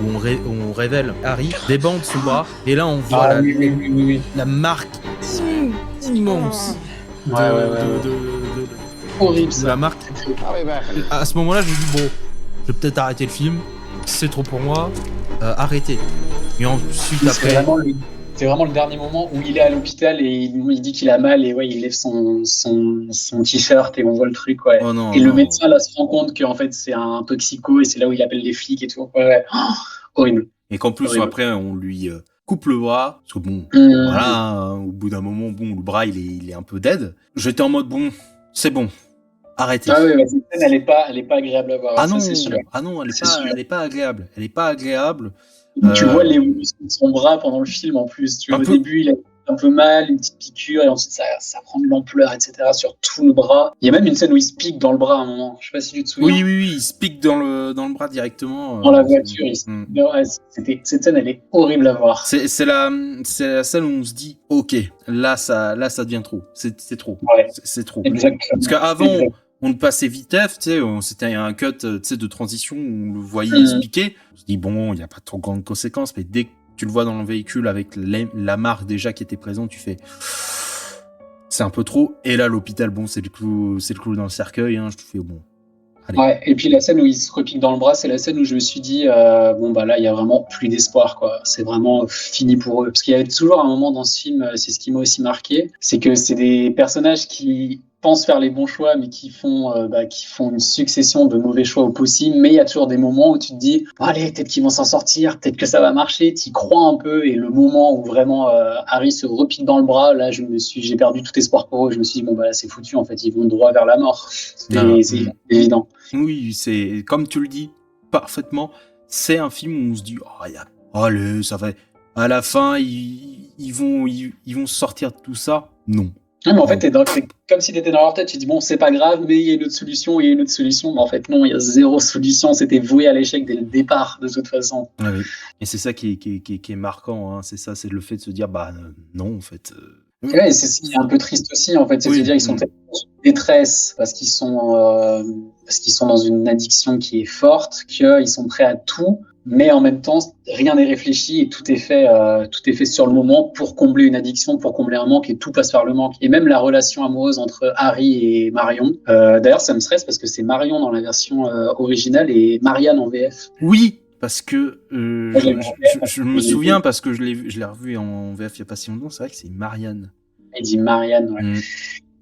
on révèle Harry débande son bras et là on voit oui. la marque immense Horrible de ça. la marque. À ce moment-là, je me dis bon, je vais peut-être arrêter le film. C'est trop pour moi. Arrêtez. Et ensuite après. C'est vraiment le dernier moment où il est à l'hôpital et il dit qu'il a mal et ouais, il lève son t-shirt et on voit le truc, ouais. Oh non, et le médecin là se rend compte qu'en fait c'est un toxico et c'est là où il appelle les flics et tout. Ouais. Oh, horrible. Et qu'en plus après on lui coupe le bras parce que bon, voilà, hein, au bout d'un moment, bon, le bras il est un peu dead. J'étais en mode bon, c'est bon. Arrêtez. Ah oui, cette scène, elle est pas agréable à voir. Ah ça, non, c'est sûr. elle est pas agréable. Elle est pas agréable. Tu vois l'évolution de son bras pendant le film en plus. Au début, il a un peu mal, une petite piqûre, et ensuite ça prend de l'ampleur, etc. sur tout le bras. Il y a même une scène où il se pique dans le bras à un moment. Je sais pas si tu te souviens. Oui, il se pique dans le bras directement. Dans la voiture, cette scène, elle est horrible à voir. C'est la scène où on se dit, ok, là ça devient trop. C'est trop. Ouais. C'est trop. Exactement. Parce qu'avant, on passait vitef, tu sais, c'était un cut, tu sais, de transition où on le voyait se piquer. On se dit bon, il y a pas trop grandes conséquences, mais dès que tu le vois dans le véhicule avec la marque déjà qui était présente, tu fais c'est un peu trop. Et là, l'hôpital, bon, c'est le clou dans le cercueil, hein. Je te fais bon. Allez. Ouais, et puis la scène où il se repique dans le bras, c'est la scène où je me suis dit bon bah là il y a vraiment plus d'espoir quoi. C'est vraiment fini pour eux. Parce qu'il y avait toujours un moment dans ce film, c'est ce qui m'a aussi marqué, c'est que c'est des personnages qui pensent faire les bons choix mais qui font une succession de mauvais choix au possible. Mais il y a toujours des moments où tu te dis oh, allez peut-être qu'ils vont s'en sortir, peut-être que ça va marcher. T'y crois un peu et le moment où vraiment Harry se repique dans le bras, là j'ai perdu tout espoir pour eux. Je me suis dit bon bah là c'est foutu en fait, ils vont droit vers la mort. C'est évident. Oui, c'est comme tu le dis parfaitement. C'est un film où on se dit allez, ça va. À la fin, ils vont sortir de tout ça. Non. Non, mais en fait, c'est comme si t'étais dans leur tête. Tu dis bon, c'est pas grave, mais il y a une autre solution, Mais en fait, non, il y a zéro solution. C'était voué à l'échec dès le départ, de toute façon. Ah oui. Et c'est ça qui est marquant. Hein. C'est ça, c'est le fait de se dire non, en fait. Ouais, c'est ce qui est un peu triste aussi, en fait, c'est de se dire ils sont tellement en détresse parce qu'ils sont dans une addiction qui est forte qu'ils sont prêts à tout, mais en même temps rien n'est réfléchi et tout est fait sur le moment pour combler une addiction, pour combler un manque et tout passe par le manque. Et même la relation amoureuse entre Harry et Marion. D'ailleurs, ça me stresse parce que c'est Marion dans la version originale et Marianne en VF. Oui. Parce que je me souviens parce que je l'ai revu en VF il y a pas si longtemps. C'est vrai que c'est Marianne. Il dit Marianne. Ouais.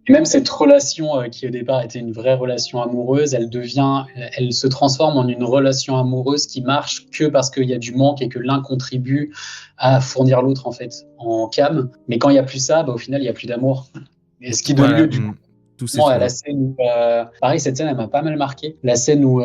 Et même cette relation qui au départ était une vraie relation amoureuse, elle se transforme en une relation amoureuse qui marche que parce qu'il y a du manque et que l'un contribue à fournir l'autre en fait en cam. Mais quand il y a plus ça, au final il y a plus d'amour. Et ce qui donne lieu du coup. À la scène où, pareil, cette scène, elle m'a pas mal marqué. La scène où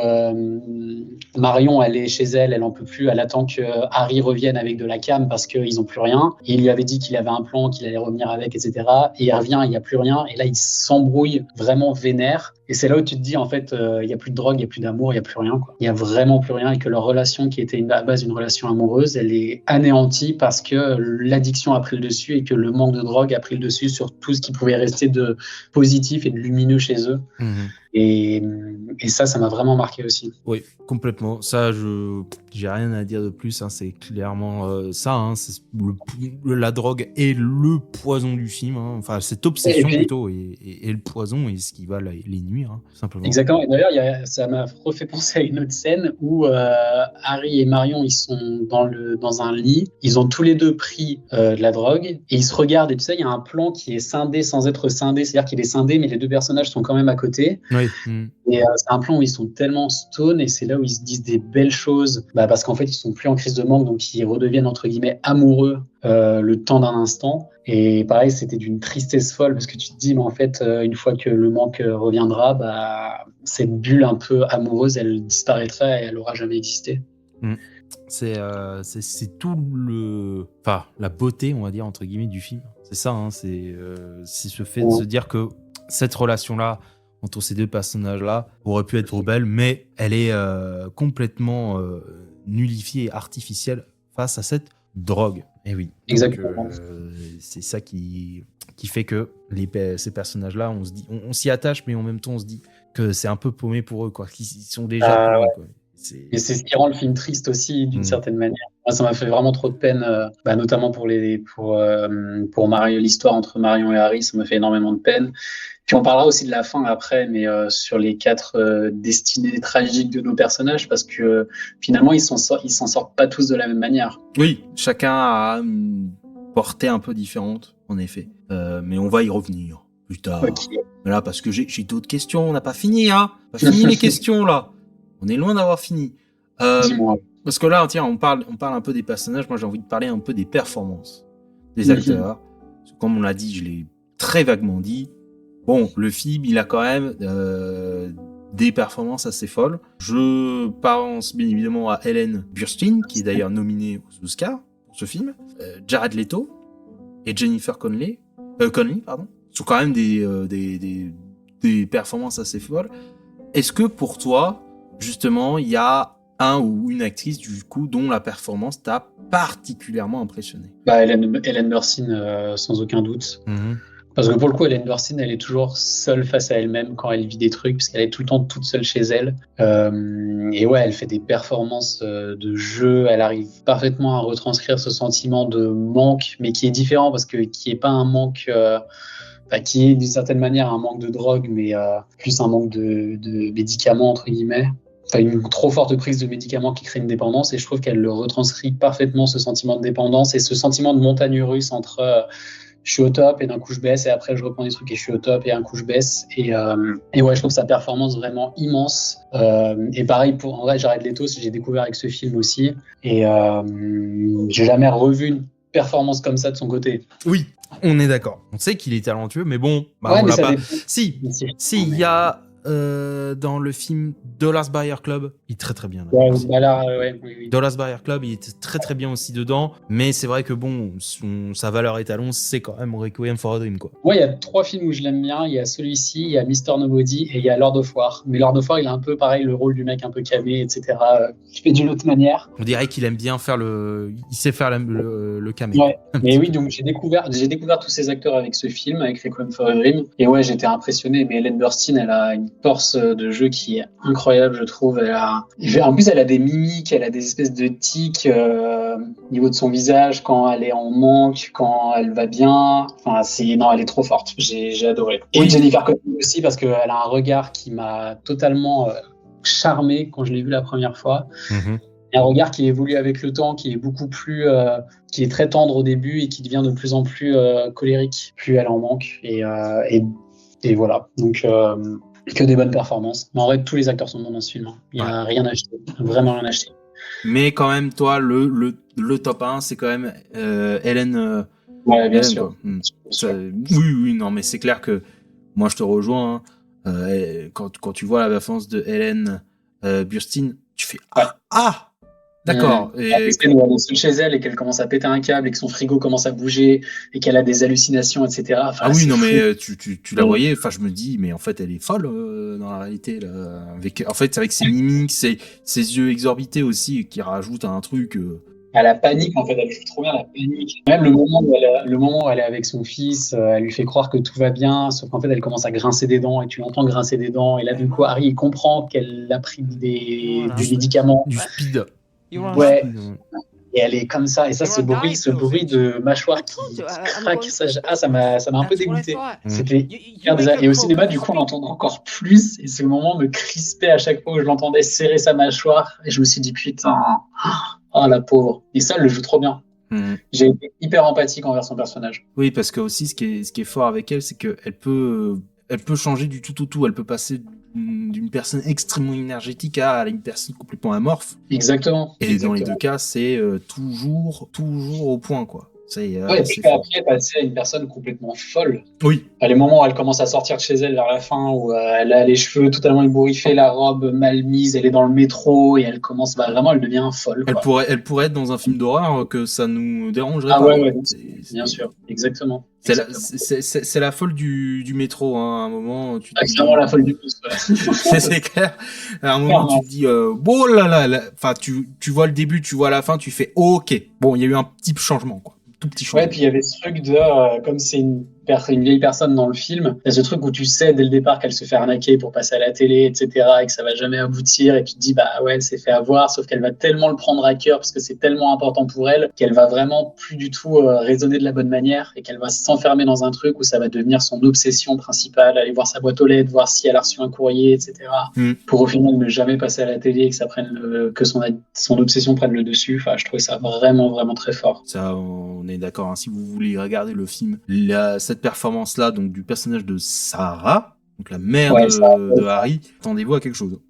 Marion, elle est chez elle, elle en peut plus, elle attend que Harry revienne avec de la cam parce qu'ils ont plus rien. Et il lui avait dit qu'il avait un plan, qu'il allait revenir avec, etc. Et il revient, il y a plus rien. Et là, il s'embrouille vraiment vénère. Et c'est là où tu te dis, en fait, il y a plus de drogue, il y a plus d'amour, il y a plus rien, quoi. Il y a vraiment plus rien et que leur relation, qui était à base une relation amoureuse, elle est anéantie parce que l'addiction a pris le dessus et que le manque de drogue a pris le dessus sur tout ce qui pouvait rester de positif et de lumineux chez eux. Et ça m'a vraiment marqué aussi. Oui, complètement. Ça, j'ai rien à dire de plus. Hein. C'est clairement ça. Hein. C'est la drogue est le poison du film. Hein. Enfin, cette obsession plutôt et le poison et ce qui va les nuire, hein, simplement. Exactement. Et d'ailleurs, ça m'a refait penser à une autre scène où Harry et Marion, ils sont dans un lit. Ils ont tous les deux pris de la drogue et ils se regardent. Et tu sais, il y a un plan qui est scindé sans être scindé. C'est-à-dire qu'il est scindé, mais les deux personnages sont quand même à côté. Oui. Oui. Et c'est un plan où ils sont tellement stone et c'est là où ils se disent des belles choses, parce qu'en fait ils sont plus en crise de manque, donc ils redeviennent entre guillemets amoureux le temps d'un instant. Et pareil, c'était d'une tristesse folle parce que tu te dis, mais en fait, une fois que le manque reviendra, cette bulle un peu amoureuse, elle disparaîtra et elle aura jamais existé. C'est tout la beauté, on va dire, entre guillemets, du film. C'est ça, hein, c'est ce fait de se dire que cette relation-là entre ces deux personnages-là aurait pu être belle, mais elle est complètement nullifiée et artificielle face à cette drogue. Et oui. Exactement. Donc, c'est ça qui fait que ces personnages-là, on s'y attache, mais en même temps, on se dit que c'est un peu paumé pour eux, quoi. Ils sont déjà paumés, quoi. Et c'est ce qui rend le film triste aussi, d'une certaine manière. Moi, ça m'a fait vraiment trop de peine, notamment pour l'histoire entre Marion et Harry, ça m'a fait énormément de peine. Puis on parlera aussi de la fin après, mais sur les 4 destinées tragiques de nos personnages, parce que finalement, ils s'en sortent pas tous de la même manière. Oui, chacun a une portée un peu différente, en effet. Mais on va y revenir plus tard. Okay. Là, parce que j'ai d'autres questions, on n'a pas fini, hein. On n'a pas fini les questions, là. On est loin d'avoir fini. Dis-moi. Parce que là, tiens, on parle un peu des personnages. Moi, j'ai envie de parler un peu des performances des acteurs. Comme on l'a dit, je l'ai très vaguement dit. Bon, le film, il a quand même des performances assez folles. Je pense bien évidemment à Ellen Burstyn, qui est d'ailleurs nominée aux Oscars pour ce film. Jared Leto et Jennifer Connelly, sont quand même des performances assez folles. Est-ce que pour toi, justement, il y a un ou une actrice du coup dont la performance t'a particulièrement impressionné? Ellen Burstyn, sans aucun doute. Parce que pour le coup, Ellen Burstyn, elle est toujours seule face à elle-même quand elle vit des trucs, parce qu'elle est tout le temps toute seule chez elle. Et ouais, elle fait des performances de jeu. Elle arrive parfaitement à retranscrire ce sentiment de manque, mais qui est différent parce que qui est pas un manque. Qui est d'une certaine manière un manque de drogue, mais plus un manque de médicaments, entre guillemets. Une trop forte prise de médicaments qui crée une dépendance, et je trouve qu'elle le retranscrit parfaitement, ce sentiment de dépendance et ce sentiment de montagne russe entre je suis au top et d'un coup je baisse et après je reprends des trucs et je suis au top et un coup je baisse. Et ouais, je trouve sa performance vraiment immense. Et pareil, en vrai, Jared Leto, j'ai découvert avec ce film aussi. Et j'ai jamais revu une performance comme ça de son côté. Oui, on est d'accord. On sait qu'il est talentueux, mais bon, ouais, on mais l'a pas. Dépend. Si, il y a dans le film Dallas Buyers Club, il est très très bien. Oui. Dallas Buyers Club, il était très très bien aussi dedans, mais c'est vrai que bon, sa valeur étalon, c'est quand même Requiem for a Dream, quoi. Ouais, il y a 3 films où je l'aime bien. Il y a celui-ci, il y a Mr. Nobody et il y a Lord of War. Mais Lord of War, il a un peu pareil le rôle du mec un peu camé, etc. Qui fait d'une autre manière. On dirait qu'il aime bien il sait faire le camé. Ouais. Mais oui, donc j'ai découvert tous ces acteurs avec ce film, avec Requiem for a Dream. Et ouais, j'étais impressionné. Mais Ellen Burstyn, elle a une force de jeu qui est incroyable, je trouve. En plus, elle a des mimiques, elle a des espèces de tics au niveau de son visage quand elle est en manque, quand elle va bien. Enfin, elle est trop forte. J'ai adoré. Et Jennifer Connelly aussi, parce qu'elle a un regard qui m'a totalement charmé quand je l'ai vue la première fois. Un regard qui évolue avec le temps, qui est beaucoup plus, qui est très tendre au début et qui devient de plus en plus colérique, plus elle en manque. Et voilà. Donc, que des bonnes performances. Mais en vrai, tous les acteurs sont bons dans ce film. Il n'y a rien à acheter. Vraiment rien à acheter. Mais quand même, toi, le top 1, c'est quand même Ellen. Ouais, bien sûr. Oui, non, mais c'est clair que moi, je te rejoins. Quand tu vois la performance de Ellen Burstyn, tu fais d'accord. Et elle est seule chez elle et qu'elle commence à péter un câble et que son frigo commence à bouger et qu'elle a des hallucinations, etc. Enfin, oui, non, fou. Mais tu la voyais. Enfin, je me dis, mais en fait, elle est folle dans la réalité. Là. Avec ses mimiques, ses yeux exorbités aussi, qui rajoutent un truc. À la panique, en fait, elle joue trop bien la panique. Même le moment où elle est avec son fils, elle lui fait croire que tout va bien, sauf qu'en fait, elle commence à grincer des dents et tu l'entends grincer des dents. Et là, du coup, Harry, il comprend qu'elle a pris du médicament. Du speed. Ouais. Et elle est comme ça. Et ça, ce bruit de mâchoire qui craque, ça m'a un peu dégoûté. C'était hyper désagréable. Et au cinéma, du coup, on l'entend encore plus. Et ce moment me crispait à chaque fois où je l'entendais serrer sa mâchoire. Et je me suis dit, putain, la pauvre. Et ça, elle le joue trop bien. J'ai été hyper empathique envers son personnage. Oui, parce que aussi, ce qui est fort avec elle, c'est qu'elle peut changer du tout au tout. Elle peut passer d'une personne extrêmement énergétique à une personne complètement amorphe. Exactement. Et dans les deux cas, c'est toujours au point, quoi. Ouais, et puis après, passer à une personne complètement folle. Oui. À les moments où elle commence à sortir de chez elle vers la fin, où elle a les cheveux totalement ébouriffés, la robe mal mise, elle est dans le métro et elle commence, vraiment, elle devient folle. Quoi. Elle pourrait être dans un film d'horreur que ça nous dérangerait pas. Ah ouais, bien sûr, exactement. C'est la folle du métro, hein. À un moment, tu te dis... clairement la folle du bus. c'est clair. À un moment, tu te dis, bon là là, enfin, tu vois le début, tu vois la fin, tu fais, ok, bon, il y a eu un petit changement, quoi. Tout petit changement. Ouais, puis il y avait ce truc de, comme c'est une vieille personne dans le film, il y a ce truc où tu sais dès le départ qu'elle se fait arnaquer pour passer à la télé, etc., et que ça va jamais aboutir, et tu te dis, ouais, elle s'est fait avoir, sauf qu'elle va tellement le prendre à cœur parce que c'est tellement important pour elle qu'elle va vraiment plus du tout raisonner de la bonne manière, et qu'elle va s'enfermer dans un truc où ça va devenir son obsession principale, aller voir sa boîte aux lettres, voir si elle a reçu un courrier, etc., pour au final ne jamais passer à la télé et que ça prenne que son obsession prenne le dessus. Enfin, je trouvais ça vraiment, vraiment très fort. Ça, on est d'accord, hein. Si vous voulez regarder le film, cette performance-là, donc du personnage de Sarah, donc la mère de Harry, attendez-vous à quelque chose.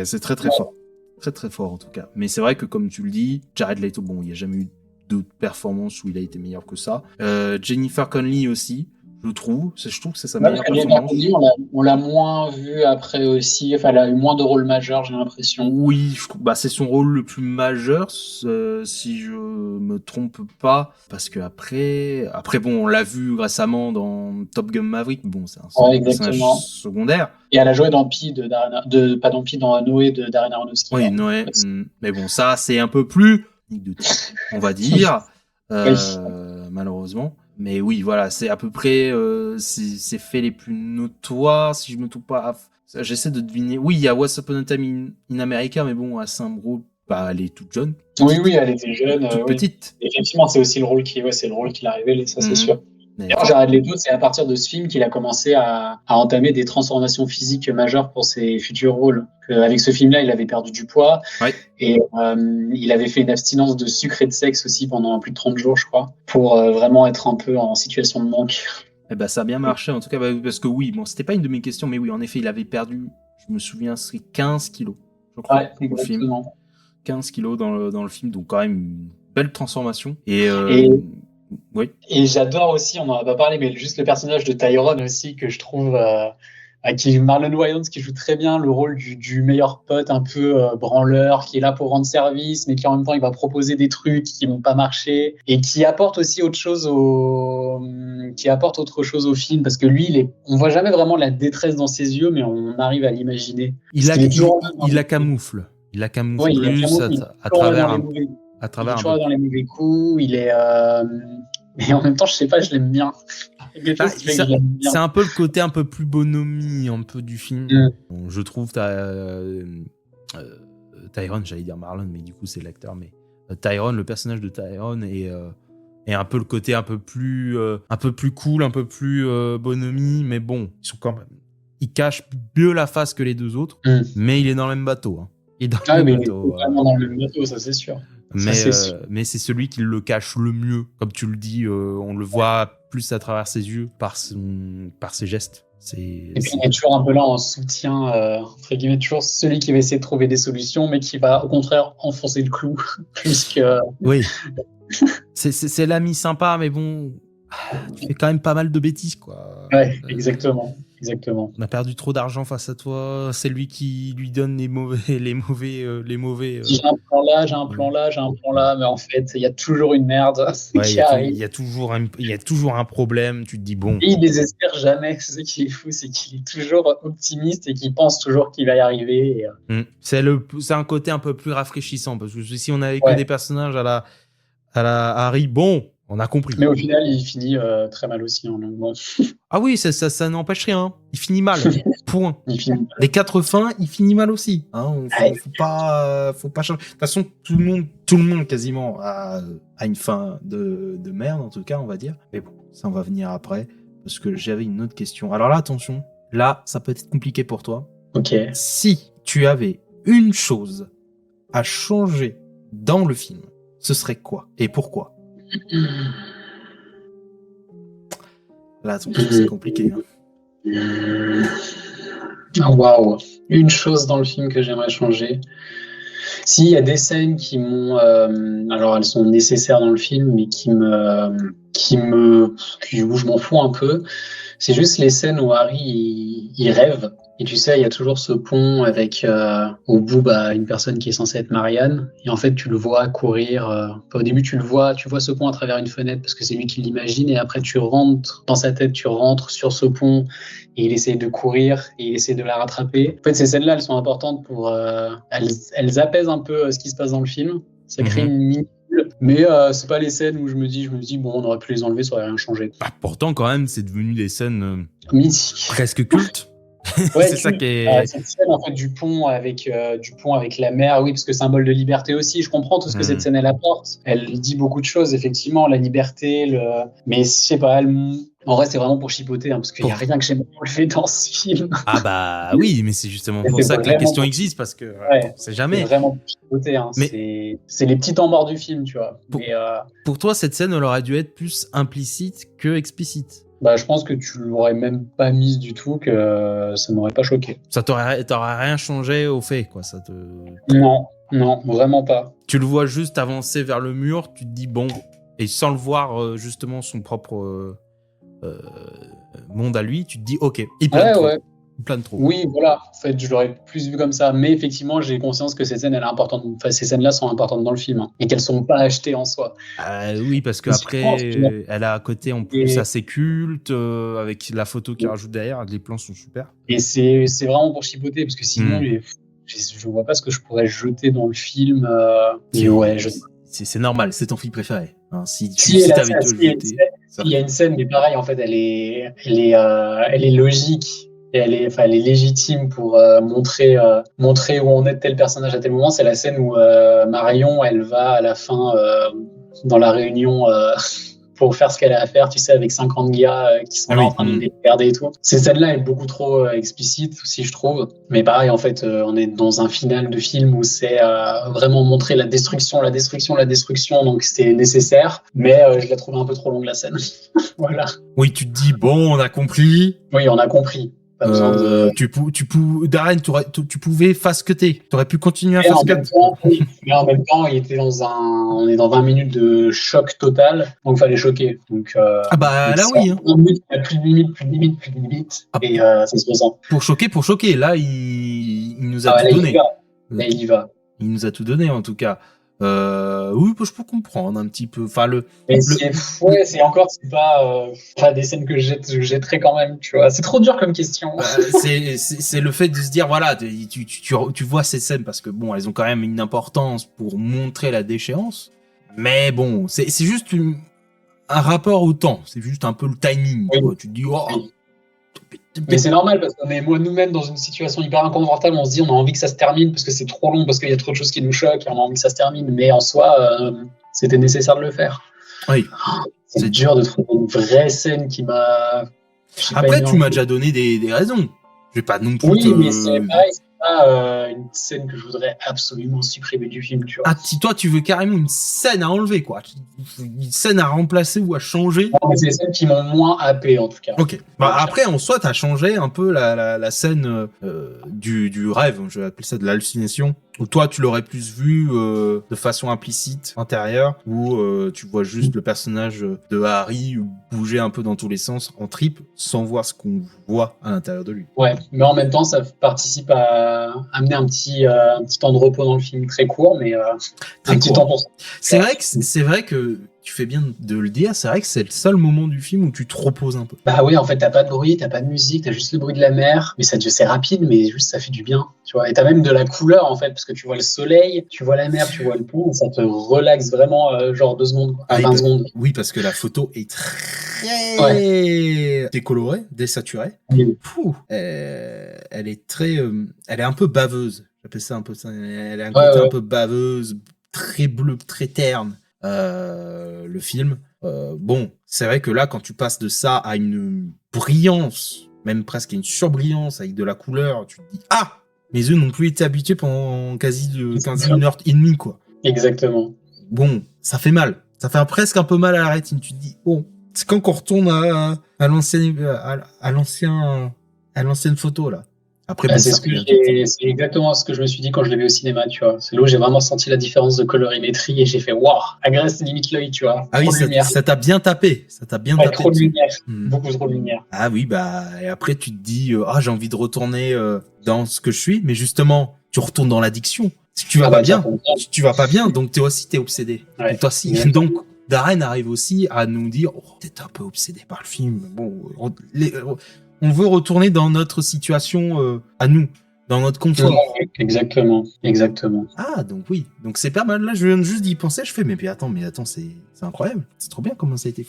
C'est très très fort. Très très fort en tout cas. Mais c'est vrai que comme tu le dis, Jared Leto, bon, il n'y a jamais eu d'autres performances où il a été meilleur que ça. Jennifer Connelly aussi, je trouve que c'est sa meilleure performance. On l'a moins vu après aussi, enfin elle a eu moins de rôles majeurs, j'ai l'impression. Oui, je trouve, c'est son rôle le plus majeur, si je me trompe pas, parce que après bon, on l'a vu récemment dans Top Gun Maverick, bon, c'est un personnage secondaire. Et elle a joué dans dans Noé de Darren Aronofsky. Oui, Noé, mais bon, ça c'est un peu plus, on va dire, malheureusement. Mais oui, voilà, c'est à peu près ces faits les plus notoires, si je me trompe pas. J'essaie de deviner. Oui, il y a Once Upon a Time in America, mais bon, à Saint-Bro, elle est toute jeune. Oui, elle était jeune. Toute petite. Effectivement, c'est aussi le rôle qui l'a révélé, ça c'est sûr. D'ailleurs, Jared Leto, c'est à partir de ce film qu'il a commencé à entamer des transformations physiques majeures pour ses futurs rôles. Avec ce film-là, il avait perdu du poids et il avait fait une abstinence de sucre et de sexe aussi pendant plus de 30 jours, je crois, pour vraiment être un peu en situation de manque. Ça a bien marché, en tout cas, parce que oui, bon, c'était pas une de mes questions, mais oui, en effet, il avait perdu, je me souviens, c'est 15 kilos, je crois, au film. 15 kilos dans le film, donc quand même une belle transformation. Oui. Et j'adore aussi, on n'en a pas parlé, mais juste le personnage de Tyrone aussi, que je trouve, qui Marlon Wayans, qui joue très bien le rôle du meilleur pote un peu branleur, qui est là pour rendre service, mais qui en même temps il va proposer des trucs qui vont pas marcher, et qui apporte aussi autre chose au film, parce que lui, on voit jamais vraiment la détresse dans ses yeux, mais on arrive à l'imaginer. Il la camoufle. Il la camoufle plus à travers il est toujours dans les mauvais coups, il est mais en même temps je sais pas, je l'aime bien. C'est un peu le côté un peu plus bonhomie un peu du film. Bon, je trouve Tyrone, j'allais dire Marlon, mais du coup c'est l'acteur, mais Tyrone, le personnage de Tyrone est un peu le côté un peu plus cool, un peu plus bonhomie, mais bon, il cache mieux la face que les deux autres, mais il est dans le même bateau, hein. Il est dans le même bateau, ça c'est sûr. Mais c'est celui qui le cache le mieux. Comme tu le dis, on le voit plus à travers ses yeux, par ses gestes. Et puis il est toujours un peu là en soutien, entre guillemets, toujours celui qui va essayer de trouver des solutions, mais qui va au contraire enfoncer le clou, puisque... Oui, c'est l'ami sympa, mais bon, tu fais quand même pas mal de bêtises, quoi. Ouais, exactement. On a perdu trop d'argent face à toi. C'est lui qui lui donne les mauvais. J'ai un plan là, mais en fait, il y a toujours une merde qui arrive. Il y a toujours un problème. Tu te dis bon. Et il désespère jamais. C'est ce qui est fou, c'est qu'il est toujours optimiste et qu'il pense toujours qu'il va y arriver. C'est un côté un peu plus rafraîchissant, parce que si on avait que des personnages à la Harry, bon. On a compris. Mais au final, il finit très mal aussi. Hein, bon. Ah oui, ça n'empêche rien. Il finit mal. Point. Les 4 fins, il finit mal aussi. Hein, faut pas changer. De toute façon, tout le monde quasiment a une fin de merde, en tout cas, on va dire. Mais bon, ça on va venir après, parce que j'avais une autre question. Alors là, attention. Là, ça peut être compliqué pour toi. Ok. Si tu avais une chose à changer dans le film, ce serait quoi et pourquoi? Là, c'est compliqué. Hein. Ah, waouh! Une chose dans le film que j'aimerais changer. Si, il y a des scènes qui m'ont, alors elles sont nécessaires dans le film, mais où je m'en fous un peu. C'est juste les scènes où Harry il rêve. Et tu sais, il y a toujours ce pont avec au bout bah, une personne qui est censée être Marianne. Et en fait, tu le vois courir. Enfin, au début, tu vois ce pont à travers une fenêtre parce que c'est lui qui l'imagine. Et après, tu rentres dans sa tête, tu rentres sur ce pont et il essaie de courir et il essaie de la rattraper. En fait, ces scènes-là, elles sont importantes pour. Elles apaisent un peu ce qui se passe dans le film. Ça crée une mini. Mais c'est pas les scènes où je me dis bon, on aurait pu les enlever, ça aurait rien changé. Bah, pourtant, quand même, c'est devenu des scènes Mythique. presque cultes. Ouais, c'est ça qui est. cette scène en fait du pont avec la mer, oui, parce que symbole de liberté aussi. Je comprends tout ce que cette scène elle apporte. Elle dit beaucoup de choses, effectivement, la liberté, mais je sais pas. En vrai, c'est vraiment pour chipoter, hein, parce qu'il y a rien que j'aime pas le fait dans ce film. Ah bah oui, mais c'est justement pour ça que la question existe, parce que c'est jamais. C'est vraiment pour chipoter. Hein. Mais c'est les petits temps morts du film, tu vois. Pour toi, cette scène, elle aurait dû être plus implicite que explicite. Bah, je pense que tu l'aurais même pas mise du tout, que ça m'aurait pas choqué. Ça t'aurait rien changé au fait, quoi. Non, vraiment pas. Tu le vois juste avancer vers le mur, tu te dis bon, et sans le voir justement son propre monde à lui, tu te dis ok, il plane trop. Ouais. Il plane trop. Oui, voilà. En fait, je l'aurais plus vu comme ça. Mais effectivement, j'ai conscience que ces scènes, elle est importante. Enfin, ces scènes-là sont importantes dans le film, hein, et qu'elles sont pas achetées en soi. Oui, parce qu'après, elle a à côté en plus assez culte, avec la photo qu'il rajoute derrière, les plans sont super. Et c'est vraiment pour chipoter, parce que sinon, je vois pas ce que je pourrais jeter dans le film. C'est normal, c'est ton film préféré. Hein, si t'avais tout jeté. Il y a une scène, mais pareil, en fait, elle est logique. Et elle est légitime pour montrer où on est de tel personnage à tel moment. C'est la scène où Marion, elle va à la fin dans la réunion pour faire ce qu'elle a à faire, tu sais, avec 50 gars qui sont là en train de les regarder et tout. Cette scène-là est beaucoup trop explicite aussi, je trouve. Mais pareil, en fait, on est dans un final de film où c'est vraiment montrer la destruction. Donc c'était nécessaire. Mais je la trouve un peu trop longue, la scène. Voilà. Oui, tu te dis, bon, on a compris. Oui, on a compris. Pas besoin de... Darren, tu pouvais fast-cutter. Tu aurais pu continuer à fast-cut. Mais en même temps, on est dans 20 minutes de choc total, donc il fallait choquer. Donc, là oui. Hein. Il y a plus de limite. Et ça se ressent. Pour choquer. Là, il nous a tout donné. Là, il y va. Il nous a tout donné, en tout cas. Oui, je peux comprendre un petit peu. Enfin, c'est pas des scènes que je jetterais quand même, tu vois. C'est trop dur comme question. C'est le fait de se dire, voilà, tu vois ces scènes parce que bon, elles ont quand même une importance pour montrer la déchéance. Mais bon, c'est juste un rapport au temps. C'est juste un peu le timing. Oui. Quoi. Tu te dis, oh. Oui. Mais c'est normal parce qu'on est nous-mêmes dans une situation hyper inconfortable. On se dit on a envie que ça se termine parce que c'est trop long, parce qu'il y a trop de choses qui nous choquent et on a envie que ça se termine. Mais en soi, c'était nécessaire de le faire. Oui. C'est dur de trouver une vraie scène qui m'a... Après, tu m'as déjà donné des raisons. Je vais pas non plus... Oui, mais c'est pareil, c'est pas une scène que je voudrais absolument supprimer du film, tu vois. Ah, si toi, tu veux carrément une scène à enlever, quoi. Une scène à remplacer ou à changer. Non, mais c'est les scènes qui m'ont moins happé, en tout cas. Ok. Après, en soi, t'as changé un peu la scène du rêve, je vais appeler ça de l'hallucination. Ou toi, tu l'aurais plus vu de façon implicite, intérieure, où tu vois juste le personnage de Harry bouger un peu dans tous les sens, en trip, sans voir ce qu'on voit à l'intérieur de lui. Ouais, mais en même temps, ça participe à amener un petit temps de repos dans le film, très court, mais très un petit temps pour ça. C'est vrai que tu fais bien de le dire, c'est vrai que c'est le seul moment du film où tu te reposes un peu. Bah oui, en fait, t'as pas de bruit, t'as pas de musique, t'as juste le bruit de la mer, mais c'est rapide, mais juste ça fait du bien, tu vois. Et t'as même de la couleur, en fait, parce que tu vois le soleil, tu vois la mer, tu vois le pont, et ça te relaxe vraiment, genre 2 secondes, quoi. 20 secondes. Oui, parce que la photo est très décolorée, désaturée. Oui. Elle est très, elle est un peu baveuse. J'appelle ça un peu ça. Elle est un côté un peu baveuse, très bleu, très terne. Le film. Bon, c'est vrai que là, quand tu passes de ça à une brillance, même presque à une surbrillance avec de la couleur, tu te dis ah, mes yeux n'ont plus été habitués pendant quasi 1h30, quoi. Exactement. Bon, ça fait mal. Ça fait presque un peu mal à la rétine. Tu te dis bon, c'est quand qu'on retourne à l'ancienne photo là. Après, Bah, bon, c'est ça ce que revient tout le temps. c'est exactement ce que je me suis dit quand je l'ai vu au cinéma, tu vois. C'est là où j'ai vraiment senti la différence de colorimétrie et j'ai fait waouh, agresse limite l'œil, tu vois. Ah oui, Trop de lumière, ça t'a bien tapé. Ça t'a bien ouais, tapé trop de dessus. lumière, Hmm. beaucoup trop de lumière. Ah oui, bah, et après, tu te dis, j'ai envie de retourner dans ce que je suis, mais justement, tu retournes dans l'addiction. Si tu vas Ah pas bah tiens, bien, pour moi, si tu vas pas bien, donc t'es obsédé. ouais, Donc toi aussi. exactement. Donc, Darren arrive aussi à nous dire, t'es un peu obsédé par le film. Bon, on veut retourner dans notre situation à nous, dans notre confort. Ouais, exactement, exactement. Ah, donc oui. Donc c'est pas mal. Là, je viens juste d'y penser. Je fais, mais attends, c'est incroyable. C'est trop bien comment ça a été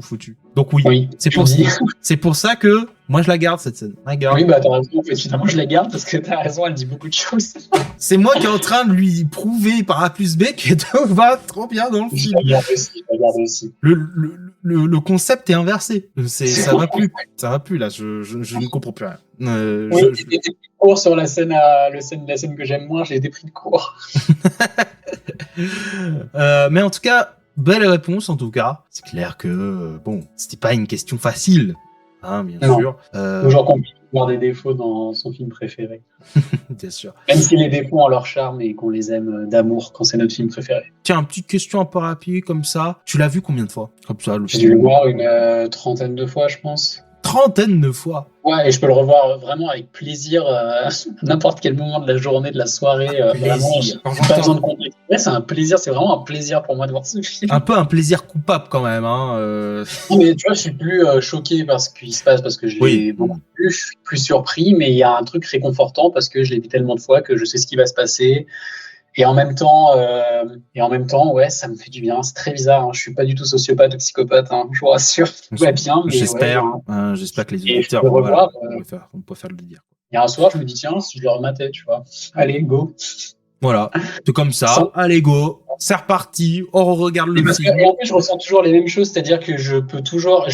foutu. Donc oui. Oui, C'est tu pour, dis. c'est pour ça que moi, je la garde, cette scène. La garde. Oui, bah t'as raison, en fait, finalement je la garde parce que t'as raison, elle dit beaucoup de choses. C'est moi qui est en train de lui prouver par A plus B que tout va trop bien dans le Je film. la garde aussi, je la garde aussi. Le concept est inversé. Ça va plus. Ça va plus, là. Je ne comprends plus rien. Oui, j'ai été pris de court sur la scène, la scène que j'aime moins, j'ai été pris de court. Mais en tout cas, belle réponse en tout cas. C'est clair que bon, c'était pas une question facile, hein, bien Non. sûr. Toujours compliqué de voir des défauts dans son film préféré. Bien sûr. Même si les défauts ont leur charme et qu'on les aime d'amour quand c'est notre film préféré. Tiens, une petite question un peu rapide comme ça. Tu l'as vu combien de fois? Comme ça, le J'ai dû le film. voir une trentaine de fois, je pense. Trentaine de fois. Ouais, et je peux le revoir vraiment avec plaisir à n'importe quel moment de la journée, de la soirée. Vraiment, Plaisir. j'ai pas besoin de contexte. Ouais, c'est un plaisir, c'est vraiment un plaisir pour moi de voir ce film. Un peu un plaisir coupable quand même, hein. Non, mais tu vois, je suis plus choqué par ce qui se passe parce que je Oui. l'ai beaucoup vu, je suis plus surpris, mais il y a un truc réconfortant parce que je l'ai vu tellement de fois que je sais ce qui va se passer. Et en même temps, ouais, ça me fait du bien. C'est très bizarre, hein. Je suis pas du tout sociopathe ou psychopathe, hein, je vous rassure. Tout va bien, mais ouais, J'espère que les et je auditeurs peux vont, voilà, revoir. on peut faire le dire. Il y a un soir, je me dis, tiens, si je le rematais, tu vois. Allez, go. Voilà. C'est comme ça. Sans- Allez, go. C'est reparti. On regarde Et le parce que, film. et en plus, je ressens toujours les mêmes choses, c'est-à-dire que je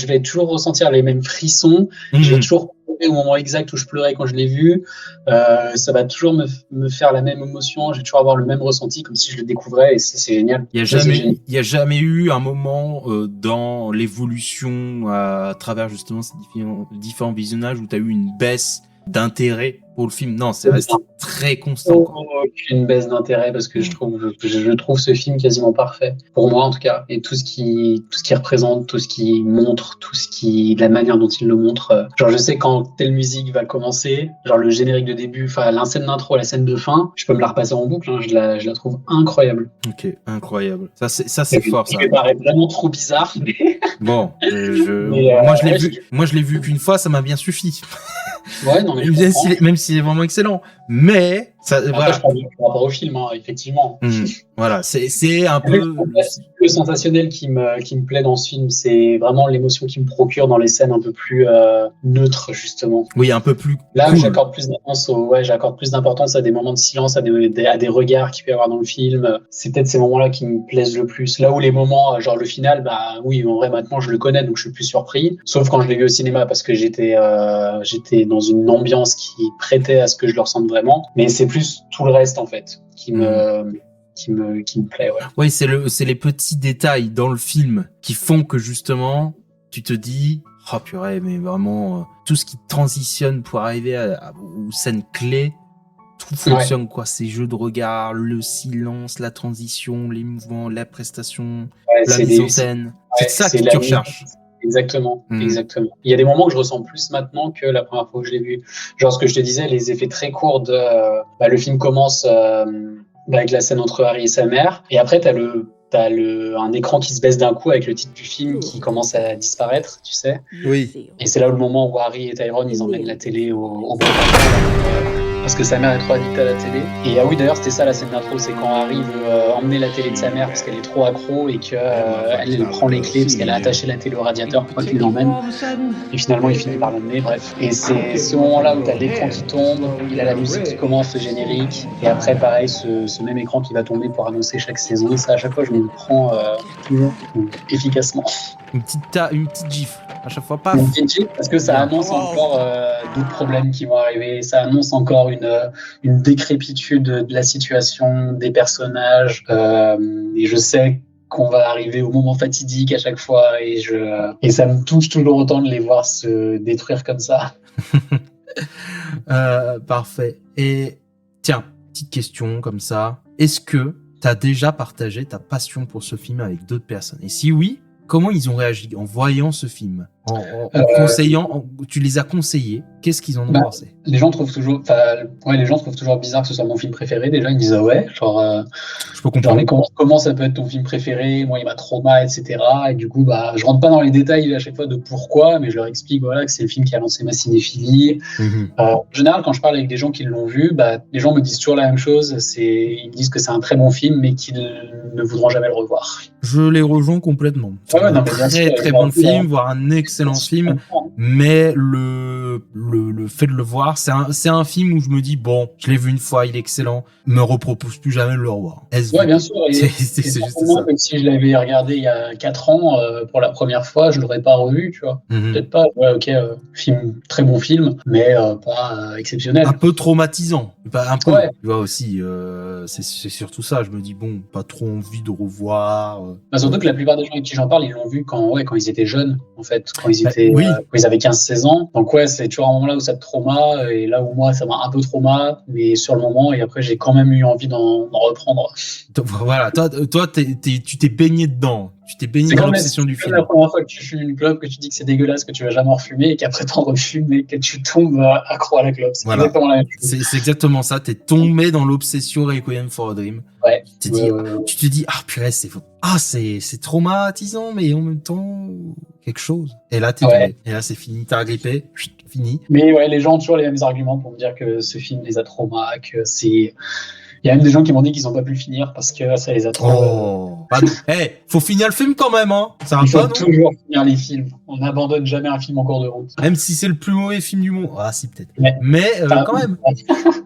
vais toujours ressentir les mêmes frissons. Je vais toujours pleurer au moment exact où je pleurais quand je l'ai vu. Ça va toujours me faire la même émotion. Je vais toujours avoir le même ressenti, comme si je le découvrais, et ça, c'est génial. Il y a jamais eu un moment dans l'évolution à travers justement ces différents visionnages où tu as eu une baisse d'intérêt pour le film. Non, c'est resté très constant. Quoi. Aucune baisse d'intérêt parce que je trouve ce film quasiment parfait pour moi en tout cas, et tout ce qui représente, tout ce qui montre, la manière dont il le montre. Genre je sais quand telle musique va commencer, genre le générique de début, enfin la scène d'intro, la scène de fin, je peux me la repasser en boucle. Hein, je la trouve incroyable. Ok, incroyable. Ça c'est fort ça. Ça paraît vraiment trop bizarre. Mais... Bon, mais, moi je l'ai vu qu'une fois, ça m'a bien suffi. Ouais, non mais même s'il est vraiment excellent, mais ça, après, voilà. je parle par rapport au film, hein, effectivement. Voilà, c'est un peu le sensationnel qui me plaît dans ce film, c'est vraiment l'émotion qu'il me procure dans les scènes un peu plus neutres justement. Oui, un peu plus. Là, cool. j'accorde plus d'importance à des moments de silence, à des regards qu'il peut y avoir dans le film. C'est peut-être ces moments-là qui me plaisent le plus. Là où les moments, genre le final, bah oui, en vrai maintenant je le connais, donc je suis plus surpris. Sauf quand je l'ai vu au cinéma parce que j'étais dans une ambiance qui prêtait à ce que je le ressente vraiment. Mais c'est plus tout le reste en fait qui me plaît. Ouais. Oui, c'est les petits détails dans le film qui font que justement tu te dis oh purée, mais vraiment tout ce qui transitionne pour arriver aux scènes clés, tout fonctionne quoi. Ces jeux de regard, le silence, la transition, les mouvements, la prestation, la mise en scène. C'est ça que tu recherches. Exactement, exactement. Il y a des moments que je ressens plus maintenant que la première fois que je l'ai vu. Genre ce que je te disais, les effets très courts de le film commence avec la scène entre Harry et sa mère, et après t'as un écran qui se baisse d'un coup avec le titre du film qui commence à disparaître, tu sais. Oui. Et c'est là où le moment où Harry et Tyrone ils emmènent la télé au parce que sa mère est trop addicte à la télé. Et ah oui, d'ailleurs, c'était ça la scène d'intro, c'est quand Harry veut emmener la télé de sa mère parce qu'elle est trop accro et qu'elle prend les clés parce qu'elle a attaché la télé au radiateur pour pas qu'il l'emmène. Et finalement, il finit par l'emmener, bref. Et c'est ce moment-là où t'as l'écran qui tombe, il a la musique qui commence, le générique, et après, pareil, ce même écran qui va tomber pour annoncer chaque saison. Ça, à chaque fois, je me le prends toujours efficacement. Une petite gifle à chaque fois, paf. Une petite gifle parce que ça annonce encore d'autres problèmes qui vont arriver. Ça annonce encore une décrépitude de la situation, des personnages. Et je sais qu'on va arriver au moment fatidique à chaque fois. Et ça me touche toujours autant de les voir se détruire comme ça. Parfait. Et tiens, petite question comme ça. Est-ce que t'as déjà partagé ta passion pour ce film avec d'autres personnes? Et si oui, comment ils ont réagi en voyant ce film? En conseillant, tu les as conseillés. Qu'est-ce qu'ils en ont pensé? Les gens trouvent toujours bizarre que ce soit mon film préféré. Déjà, ils me disent ah ouais, je peux comprendre. Mais comment ça peut être ton film préféré? Moi, il m'a trauma, etc. Et du coup, je rentre pas dans les détails à chaque fois de pourquoi, mais je leur explique voilà que c'est le film qui a lancé ma cinéphilie. En général, quand je parle avec des gens qui l'ont vu, les gens me disent toujours la même chose. Ils me disent que c'est un très bon film, mais qu'ils ne voudront jamais le revoir. Je les rejoins complètement. C'est un très bon film, voire un excellent film. Mais le fait de le voir, c'est un film où je me dis bon, je l'ai vu une fois, il est excellent, me repropose plus jamais de le revoir. Ouais, bien sûr. C'est juste ça. Même si je l'avais regardé il y a 4 ans pour la première fois, je l'aurais pas revu, tu vois. Peut-être pas. Ouais, ok, très bon film, mais pas exceptionnel. Un peu traumatisant. Un peu. Ouais. Tu vois aussi, c'est surtout ça. Je me dis bon, pas trop envie de revoir. Surtout que la plupart des gens avec qui j'en parle, ils l'ont vu quand ils étaient jeunes, en fait, quand ils avaient 15-16 ans. Donc ouais, c'est toujours un moment là où ça te trauma, et là où moi ça m'a un peu trauma, mais sur le moment, et après j'ai quand même eu envie d'en reprendre. Donc, voilà, toi, tu t'es baigné dedans. Tu t'es baigné dans l'obsession du film. C'est la première fois que tu fumes une clope, que tu dis que c'est dégueulasse, que tu vas jamais en refumer, et qu'après t'en refumes et que tu tombes accro à la clope. C'est exactement la même chose. C'est exactement ça. T'es tombé dans l'obsession Requiem for a Dream. Ouais. Tu te dis, ah purée, c'est traumatisant, mais en même temps quelque chose. Et là, et là, c'est fini. T'as agrippé, fini. Mais ouais, les gens ont toujours les mêmes arguments pour me dire que ce film les a traumas, que c'est. Il y a même des gens qui m'ont dit qu'ils n'ont pas pu le finir parce que ça les a trop. Faut finir le film quand même, hein. Il faut toujours finir les films. On n'abandonne jamais un film en cours de route. Même si c'est le plus mauvais film du monde. Ah, si, peut-être. Mais quand même.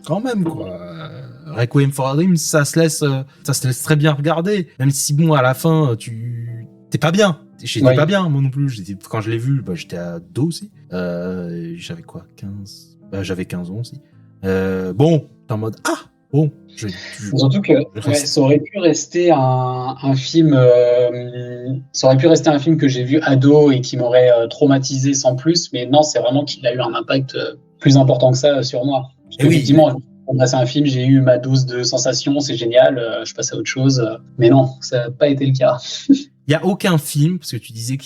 Quand même, quoi. Requiem for a Dream, ça se laisse très bien regarder. Même si, bon, à la fin, t'es pas bien. J'étais pas bien, moi non plus. Quand je l'ai vu, j'étais ado aussi. J'avais quoi, 15? J'avais 15 ans aussi. Bon, t'es en mode, bon. Surtout que ça aurait pu rester un film. Ça aurait pu rester un film que j'ai vu ado et qui m'aurait traumatisé sans plus. Mais non, c'est vraiment qu'il a eu un impact plus important que ça sur moi. Effectivement, c'est un film, j'ai eu ma dose de sensations, c'est génial. Je passe à autre chose. Mais non, ça n'a pas été le cas. Il y a aucun film, parce que tu disais que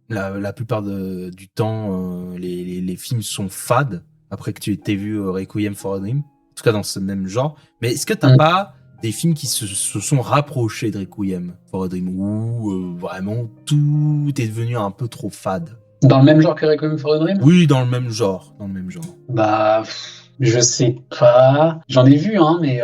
la plupart du temps, les films sont fades après que tu aies vu Requiem for a Dream. En tout cas dans ce même genre. Mais est-ce que t'as pas des films qui se sont rapprochés de Requiem for a Dream où vraiment tout est devenu un peu trop fade? Dans le même genre que Requiem for a Dream? Oui, dans le même genre. Je sais pas. J'en ai vu, mais.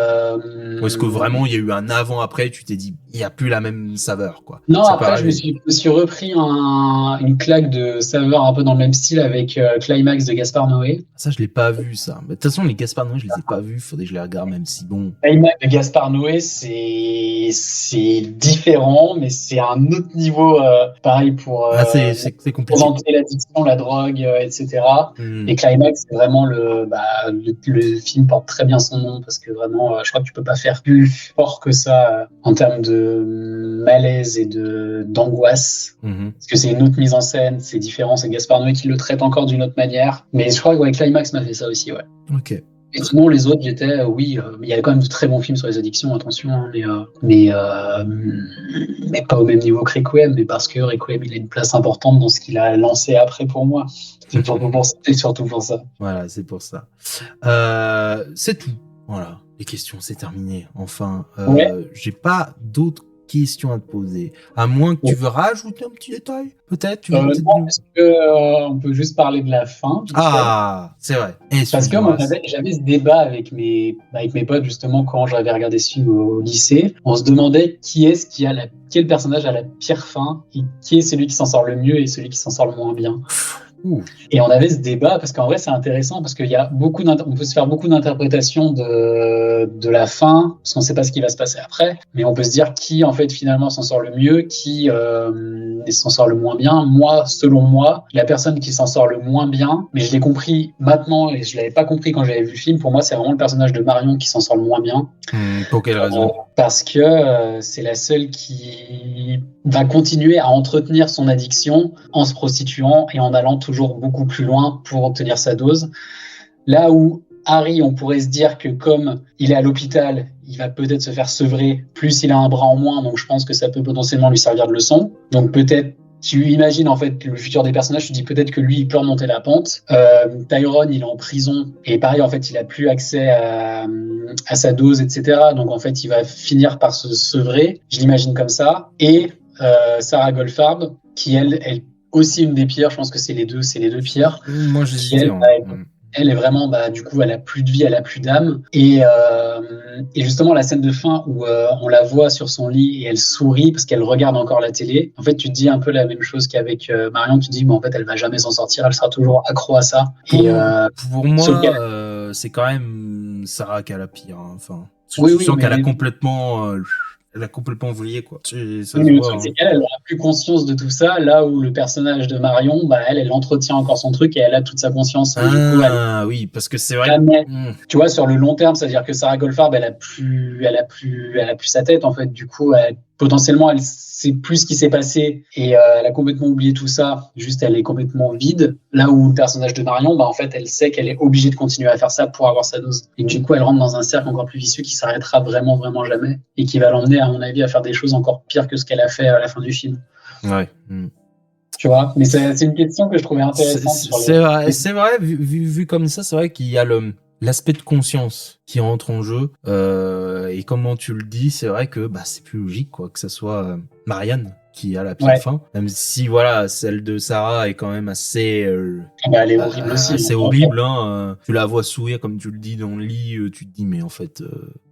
Ou est-ce que vraiment il y a eu un avant-après, tu t'es dit, il n'y a plus la même saveur, quoi? Non, après, je me suis repris une claque de saveur un peu dans le même style avec Climax de Gaspard Noé. Ça, je l'ai pas vu, ça. Mais de toute façon, les Gaspard Noé, je les ai pas vus. Faudrait que je les regarde, même si bon. Climax de Gaspard Noé, c'est différent, mais c'est un autre niveau, pareil pour. C'est compliqué. Présenter l'addiction, la drogue, etc. Et Climax, c'est vraiment le film porte très bien son nom parce que vraiment, je crois que tu peux pas faire plus fort que ça en termes de malaise et d'angoisse. Parce que c'est une autre mise en scène, c'est différent, c'est Gaspard Noé qui le traite encore d'une autre manière. Mais je crois que Climax m'a fait ça aussi, ouais. Ok. Et sinon, les autres, il y a quand même de très bons films sur les addictions, attention, mais pas au même niveau que Requiem, mais parce que Requiem, il a une place importante dans ce qu'il a lancé après pour moi. C'est surtout pour ça. Voilà, c'est pour ça. C'est tout. Voilà, les questions, c'est terminé. Enfin, j'ai pas d'autres questions à te poser. À moins que tu veux rajouter un petit détail, peut-être. Est-ce qu'on peut juste parler de la fin? C'est vrai. Parce que moi, j'avais ce débat avec mes potes, justement, quand j'avais regardé ce film au lycée. On se demandait quel personnage a la pire fin et qui est celui qui s'en sort le mieux et celui qui s'en sort le moins bien. Et on avait ce débat parce qu'en vrai c'est intéressant parce qu'il y a on peut se faire beaucoup d'interprétations de la fin parce qu'on ne sait pas ce qui va se passer après, mais on peut se dire qui en fait finalement s'en sort le mieux, qui s'en sort le moins bien. Moi, selon moi, la personne qui s'en sort le moins bien, mais je l'ai compris maintenant et je l'avais pas compris quand j'avais vu le film, pour moi c'est vraiment le personnage de Marion qui s'en sort le moins bien. Pour quelle raison? Parce que c'est la seule qui va continuer à entretenir son addiction en se prostituant et en allant toujours toujours beaucoup plus loin pour obtenir sa dose. Là où Harry, on pourrait se dire que comme il est à l'hôpital, il va peut-être se faire sevrer, plus il a un bras en moins, donc je pense que ça peut potentiellement lui servir de leçon. Donc peut-être, tu imagines en fait le futur des personnages, tu dis peut-être que lui, il peut remonter la pente. Tyrone, il est en prison, et pareil, en fait, il a plus accès à sa dose, etc. Donc en fait, il va finir par se sevrer, je l'imagine comme ça. Et Sarah Goldfarb, qui elle aussi une des pires, je pense que c'est les deux pires. Moi, Qui j'hésitais. elle est vraiment, du coup, elle a plus de vie, elle a plus d'âme. Et justement, la scène de fin où on la voit sur son lit et elle sourit parce qu'elle regarde encore la télé. En fait, tu te dis un peu la même chose qu'avec Marion. Tu te dis, en fait, elle va jamais s'en sortir. Elle sera toujours accro à ça. Pour moi, c'est quand même Sarah qui a la pire. Hein. Enfin, oui, tu sens qu'elle a complètement... elle a complètement oublié, quoi. Ça le truc, c'est qu'elle n'aura plus conscience de tout ça, là où le personnage de Marion, elle entretient encore son truc et elle a toute sa conscience. Ah, du coup, oui, parce que c'est vrai. Jamais, tu vois, sur le long terme, c'est-à-dire que Sarah Goldfarb, elle a plus sa tête, en fait. Du coup, potentiellement, elle sait plus ce qui s'est passé et elle a complètement oublié tout ça. Juste, elle est complètement vide. Là où le personnage de Marion, en fait, elle sait qu'elle est obligée de continuer à faire ça pour avoir sa dose. Et du coup, elle rentre dans un cercle encore plus vicieux qui s'arrêtera vraiment, vraiment jamais et qui va l'emmener, à mon avis, à faire des choses encore pires que ce qu'elle a fait à la fin du film. Ouais. Tu vois, mais c'est une question que je trouvais intéressante. C'est vrai, vu comme ça, c'est vrai qu'il y a l'aspect de conscience qui rentre en jeu. Et comment tu le dis, c'est vrai que c'est plus logique, quoi, que ça soit Marianne qui a la pire fin, même si voilà, celle de Sarah est quand même assez elle est horrible aussi. C'est horrible, hein. Tu la vois sourire comme tu le dis dans le lit, tu te dis mais en fait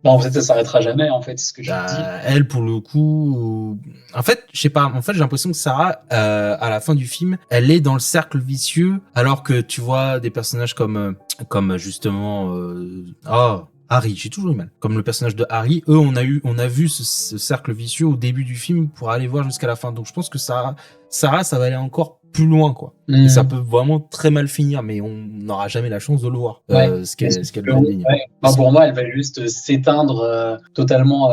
en fait ça s'arrêtera jamais, en fait, c'est ce que je te dis. Elle, pour le coup, en fait, je sais pas, en fait, j'ai l'impression que Sarah à la fin du film, elle est dans le cercle vicieux, alors que tu vois des personnages comme justement Harry, j'ai toujours eu mal. Comme le personnage de Harry, eux, on a vu ce cercle vicieux au début du film pour aller voir jusqu'à la fin. Donc je pense que Sarah, ça va aller encore plus loin, quoi. Et ça peut vraiment très mal finir, mais on n'aura jamais la chance de le voir. Ce qu'elle va devenir. Pour moi, elle va juste s'éteindre totalement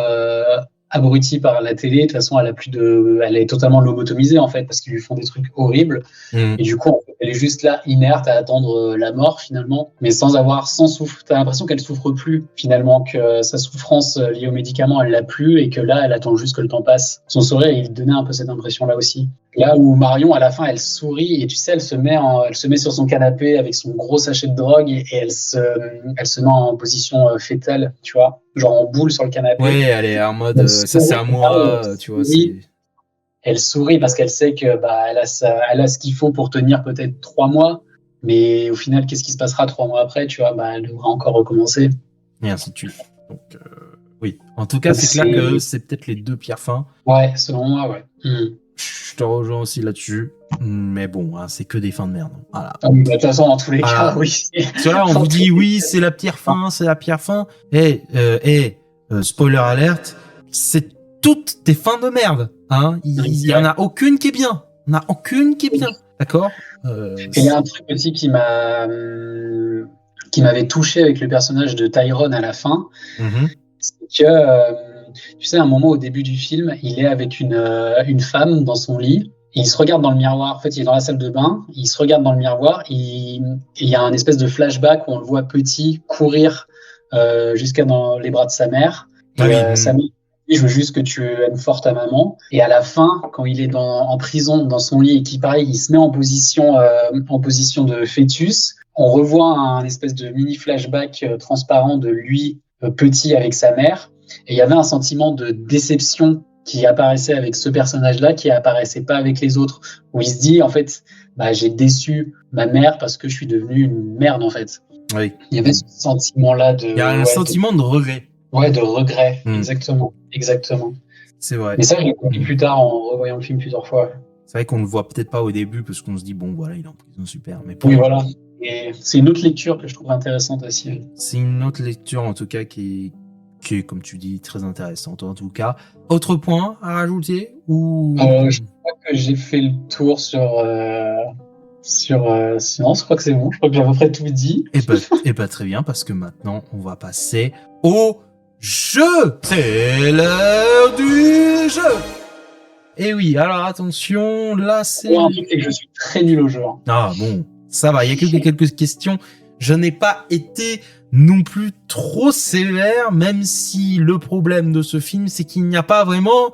abrutie par la télé. De toute façon, elle est totalement lobotomisée, en fait, parce qu'ils lui font des trucs horribles. Et du coup, elle est juste là, inerte, à attendre la mort, finalement, mais sans souffre. T'as l'impression qu'elle souffre plus, finalement, que sa souffrance liée aux médicaments, elle l'a plus, et que là, elle attend juste que le temps passe. Son sourire, il donnait un peu cette impression-là aussi. Là où Marion, à la fin, elle sourit, et tu sais, elle se met sur son canapé avec son gros sachet de drogue, et elle se met en position fétale, tu vois, genre en boule sur le canapé. Ouais, elle est en mode, ça c'est à moi, tu vois. Elle sourit parce qu'elle sait que elle a ce qu'il faut pour tenir peut-être 3 mois, mais au final, qu'est-ce qui se passera 3 mois après, tu vois, elle devra encore recommencer. Et ainsi de suite. Donc, oui. En tout cas, c'est clair que c'est peut-être les deux pires fins. Ouais, selon moi, ouais. Je te rejoins aussi là-dessus. Mais bon, c'est que des fins de merde. Voilà. De toute façon, dans tous les cas, oui. Cela, on vous dit, oui, c'est la pire fin, c'est la pire fin. Spoiler alert, c'est toutes des fins de merde. Hein, il y en a aucune qui est bien. Il y en a aucune qui est bien. D'accord. Et il y a un truc aussi qui m'avait touché avec le personnage de Tyrone à la fin. C'est que, tu sais, à un moment au début du film, il est avec une femme dans son lit. Et il se regarde dans le miroir. En fait, il est dans la salle de bain. Il se regarde dans le miroir. Et il y a un espèce de flashback où on le voit petit courir jusqu'à dans les bras de sa mère. Sa mère, je veux juste que tu aimes fort ta maman. Et à la fin, quand il est en prison dans son lit et qu'il pareil, il se met en position de fœtus, on revoit un espèce de mini flashback transparent de lui petit avec sa mère. Et il y avait un sentiment de déception qui apparaissait avec ce personnage-là, qui apparaissait pas avec les autres, où il se dit, en fait, j'ai déçu ma mère parce que je suis devenu une merde, en fait. Oui. Il y avait ce sentiment-là de... Il y a un sentiment de regret. Ouais, de regret, exactement. C'est vrai. Mais ça, je l'ai compris plus tard en revoyant le film plusieurs fois. C'est vrai qu'on le voit peut-être pas au début parce qu'on se dit, bon, voilà, il est en prison, super. Mais oui, voilà. Et c'est une autre lecture que je trouve intéressante aussi. C'est une autre lecture, en tout cas, qui est, comme tu dis, très intéressante. En tout cas, autre point à rajouter ou... Je crois que j'ai fait le tour sinon, je crois que c'est bon. Je crois que j'ai à peu près tout dit. Et bah très bien, parce que maintenant, on va passer au jeu. C'est l'heure du jeu. Et oui, alors attention, là c'est... Moi, un truc, c'est que je suis très nul au jeu. Hein. Ah bon, ça va, il y a quelques questions. Je n'ai pas été non plus trop sévère, même si le problème de ce film, c'est qu'il n'y a pas vraiment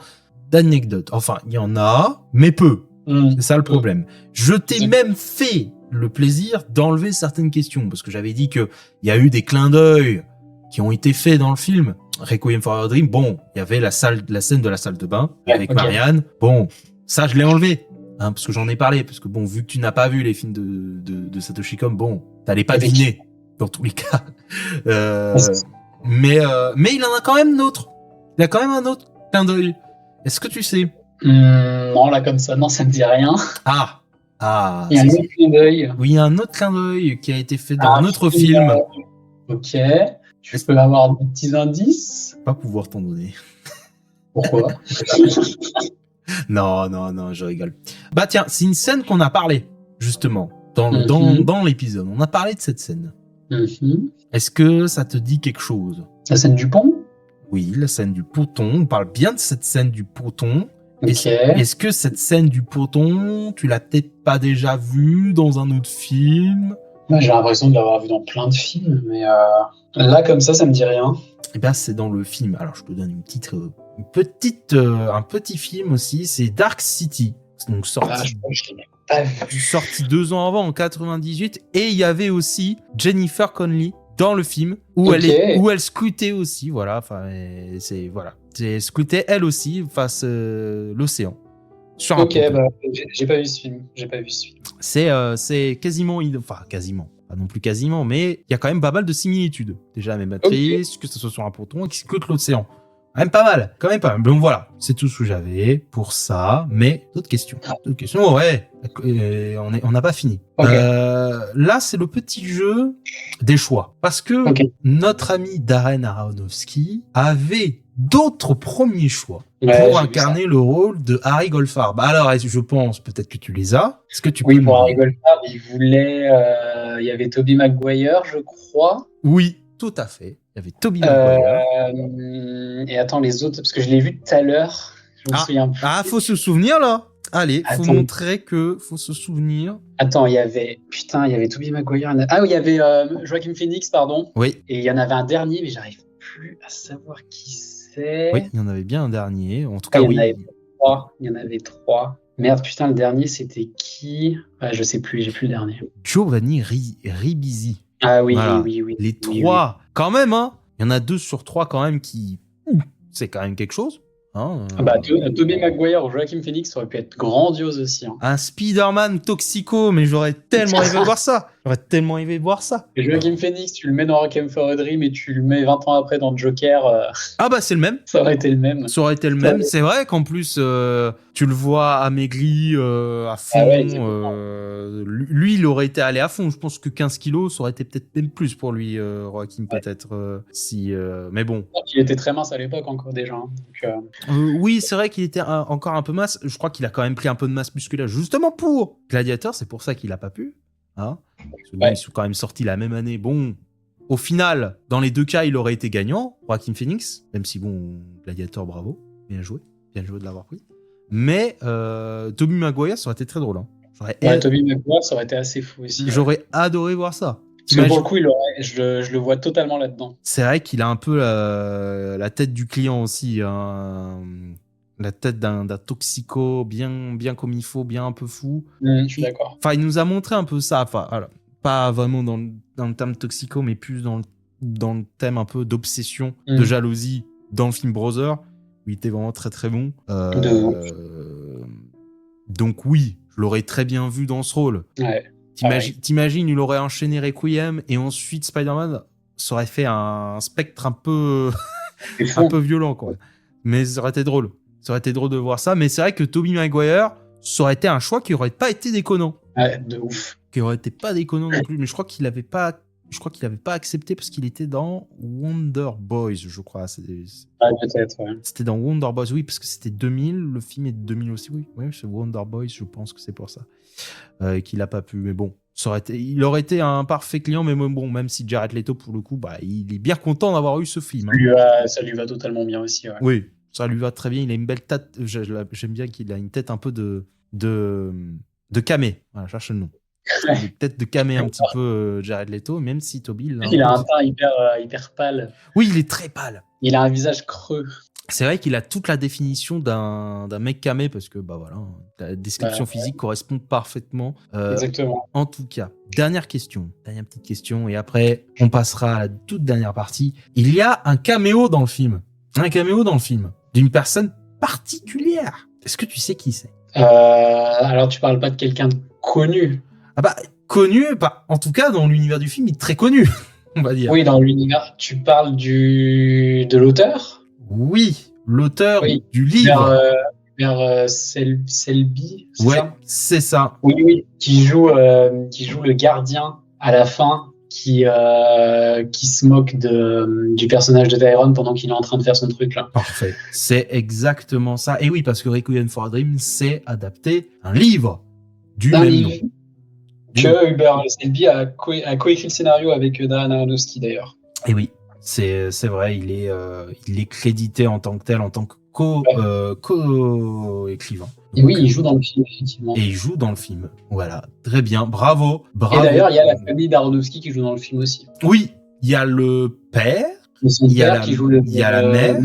d'anecdotes. Enfin, il y en a, mais peu. C'est ça le problème. Je t'ai même fait le plaisir d'enlever certaines questions, parce que j'avais dit que il y a eu des clins d'œil qui ont été faits dans le film. Requiem for a Dream, bon, il y avait la scène de la salle de bain avec Marianne. Bon, ça je l'ai enlevé, hein, parce que j'en ai parlé, parce que bon, vu que tu n'as pas vu les films de Satoshi Kon, bon, t'allais pas deviner dans tous les cas. Mais il en a quand même d'autres. Il y a quand même un autre clin d'œil. Est-ce que tu sais? Non, là comme ça, non, ça me dit rien. Ah, il y a un autre clin d'œil. Oui, il y a un autre clin d'œil qui a été fait dans un autre film. Ok. Tu peux avoir des petits indices? Pas pouvoir t'en donner. Pourquoi? Non, je rigole. Bah tiens, c'est une scène qu'on a parlé, justement, dans l'épisode. On a parlé de cette scène. Est-ce que ça te dit quelque chose? La scène du pont? Oui, la scène du ponton. On parle bien de cette scène du ponton. Okay. Est-ce que cette scène du ponton, tu l'as peut-être pas déjà vue dans un autre film? J'ai l'impression de l'avoir vu dans plein de films, mais là, comme ça me dit rien. Eh ben, c'est dans le film. Alors, je te donne un petit film aussi. C'est Dark City. Donc, sorti 2 ans avant, en 98. Et il y avait aussi Jennifer Connelly dans le film où elle scrutait aussi. Voilà. Enfin, elle scrutait elle aussi face l'océan. Ok, bah, j'ai pas vu ce film. C'est quasiment, pas non plus quasiment, mais il y a quand même pas mal de similitudes. Déjà, même actrice, que ce soit sur un ponton et que l'océan. Quand même pas mal. Donc voilà, c'est tout ce que j'avais pour ça, mais d'autres questions, ouais, on n'a pas fini. Là, c'est le petit jeu des choix. Parce que notre ami Darren Aronofsky avait d'autres premiers choix pour incarner le rôle de Harry Goldfarb. Alors, je pense peut-être que tu les as. Est-ce que tu peux pour Harry Goldfarb, il voulait... il y avait Tobey Maguire, je crois. Oui, tout à fait. Il y avait Tobey Maguire. Et attends, les autres, parce que je l'ai vu tout à l'heure. Je me souviens plus. Ah, faut se souvenir, là. Allez, faut montrer que faut se souvenir. Attends, il y avait Tobey Maguire. Ah oui, il y avait Joaquin Phoenix, pardon. Oui. Et il y en avait un dernier, mais j'arrive plus à savoir qui c'est. Oui, il y en avait bien un dernier. En tout cas, il y en avait 3. Merde, putain, le dernier, c'était qui? Je sais plus, j'ai plus le dernier. Giovanni Ribisi. Ah oui, voilà. oui. Les 3, quand même, hein. Il y en a 2 sur 3 quand même qui... c'est quand même quelque chose. Hein, Tobey Maguire ou Joaquin Phoenix, ça aurait pu être grandiose aussi. Hein. Un Spider-Man toxico, mais j'aurais tellement aimé voir ça. Et Joaquin Phoenix, tu le mets dans Requiem for a Dream et tu le mets 20 ans après dans Joker. Ah bah c'est le même. Ça aurait été le même. C'est vrai qu'en plus, tu le vois amaigri à fond. Ah ouais, lui, il aurait été allé à fond. Je pense que 15 kilos, ça aurait été peut-être même plus pour lui, Joaquin, peut-être. Mais bon. Il était très mince à l'époque encore déjà. Hein, donc, oui, c'est vrai qu'il était encore un peu mince. Je crois qu'il a quand même pris un peu de masse musculaire justement pour Gladiator. C'est pour ça qu'il a pas pu. Hein, ils sont quand même sortis la même année. Bon, au final, dans les 2 cas, il aurait été gagnant, Joaquin Phoenix, même si bon, Gladiator, bravo, bien joué de l'avoir pris. Mais Tobey Maguire, ça aurait été très drôle. Hein. Tobey Maguire, ça aurait été assez fou aussi. J'aurais adoré voir ça. Parce que pour le coup, je le vois totalement là-dedans. C'est vrai qu'il a un peu la tête du client aussi. Hein. La tête d'un toxico bien comme il faut, bien un peu fou. Je suis d'accord. Enfin, il nous a montré un peu ça. Enfin, alors, pas vraiment dans le thème toxico, mais plus dans le thème un peu d'obsession, de jalousie dans le film Brother, où il était vraiment très très bon. Donc oui, je l'aurais très bien vu dans ce rôle. Ouais. T'imagines, il aurait enchaîné Requiem et ensuite Spider-Man, ça aurait fait un spectre un peu un peu violent, quoi. Mais ça aurait été drôle. Ça aurait été drôle de voir ça, mais c'est vrai que Tobey Maguire, ça aurait été un choix qui aurait pas été déconnant. Ouais, de ouf. Qui aurait été pas déconnant non plus, mais je crois qu'il avait pas accepté parce qu'il était dans Wonder Boys, je crois. Peut-être, ouais. C'était dans Wonder Boys, oui, parce que c'était 2000, le film est de 2000 aussi, oui. Oui, c'est Wonder Boys, je pense que c'est pour ça. Qu'il a pas pu, mais bon. Il aurait été un parfait client, mais bon, même si Jared Leto, pour le coup, il est bien content d'avoir eu ce film. Ça lui va totalement bien aussi, ouais. Oui. Ça lui va très bien. Il a une belle tête. J'aime bien qu'il a une tête un peu de camé. Voilà, cherche le nom. Peut-être de camé un petit peu Jared Leto, même si Toby... Il a un teint hyper pâle. Oui, il est très pâle. Il a un visage creux. C'est vrai qu'il a toute la définition d'un mec camé, parce que bah voilà, la description physique correspond parfaitement. Exactement. En tout cas, dernière petite question, et après on passera à la toute dernière partie. Il y a un caméo dans le film. D'une personne particulière. Est-ce que tu sais qui c'est? Alors tu parles pas de quelqu'un de connu? Ah bah, connu, bah, en tout cas dans l'univers du film, il est très connu, on va dire. Oui, dans l'univers. Tu parles de l'auteur? Oui, l'auteur du livre. Selby, c'est ouais, ça? C'est ça. Oui, qui joue le gardien à la fin, qui se moque du personnage de Tyrone pendant qu'il est en train de faire son truc là. Parfait, c'est exactement ça. Et oui, parce que Requiem for a Dream, c'est adapté un livre du même nom. Que Hubert Selby a coécrit le scénario avec Darren Aronofsky d'ailleurs. Et oui, c'est vrai, il est crédité en tant que tel, en tant que co-écrivain. Et oui, il joue dans le film, effectivement. Et il joue dans le film. Voilà, très bien, bravo. Et d'ailleurs, il y a la famille d'Aronofsky qui joue dans le film aussi. Oui, il y a le père, il y a la mère.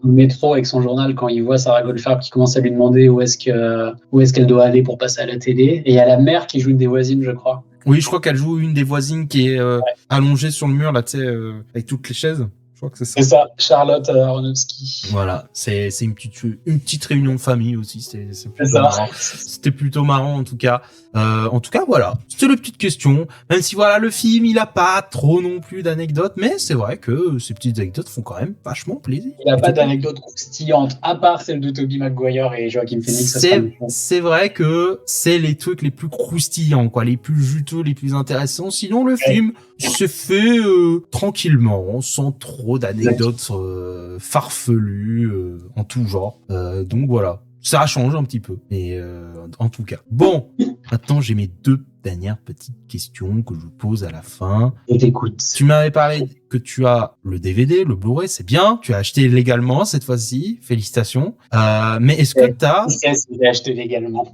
Le métro avec son journal quand il voit Sarah Goldfarb qui commence à lui demander où est-ce qu'elle doit aller pour passer à la télé. Et il y a la mère qui joue une des voisines, je crois. Oui, je crois qu'elle joue une des voisines qui est allongée sur le mur, là, tu sais, avec toutes les chaises. Je crois que c'est ça. C'est ça, Charlotte Aronofsky. Voilà, c'est une petite réunion de famille aussi. C'est plutôt marrant. C'était plutôt marrant en tout cas. Voilà, c'était la petite question. Même si voilà, le film, il a pas trop non plus d'anecdotes, mais c'est vrai que ces petites anecdotes font quand même vachement plaisir. Il n'a pas d'anecdotes croustillantes, à part celle de Tobey Maguire et Joaquin Phoenix. C'est vrai que c'est les trucs les plus croustillants, quoi, les plus juteux, les plus intéressants. Sinon, le film se fait tranquillement, sans trop d'anecdotes farfelues en tout genre. Donc voilà. Ça change un petit peu, mais en tout cas. Bon, maintenant j'ai mes 2 dernières petites questions que je pose à la fin. Je t'écoute. Tu m'avais parlé que tu as le DVD, le Blu-ray, c'est bien. Tu as acheté légalement cette fois-ci, félicitations. Mais est-ce que t'as... J'ai acheté légalement.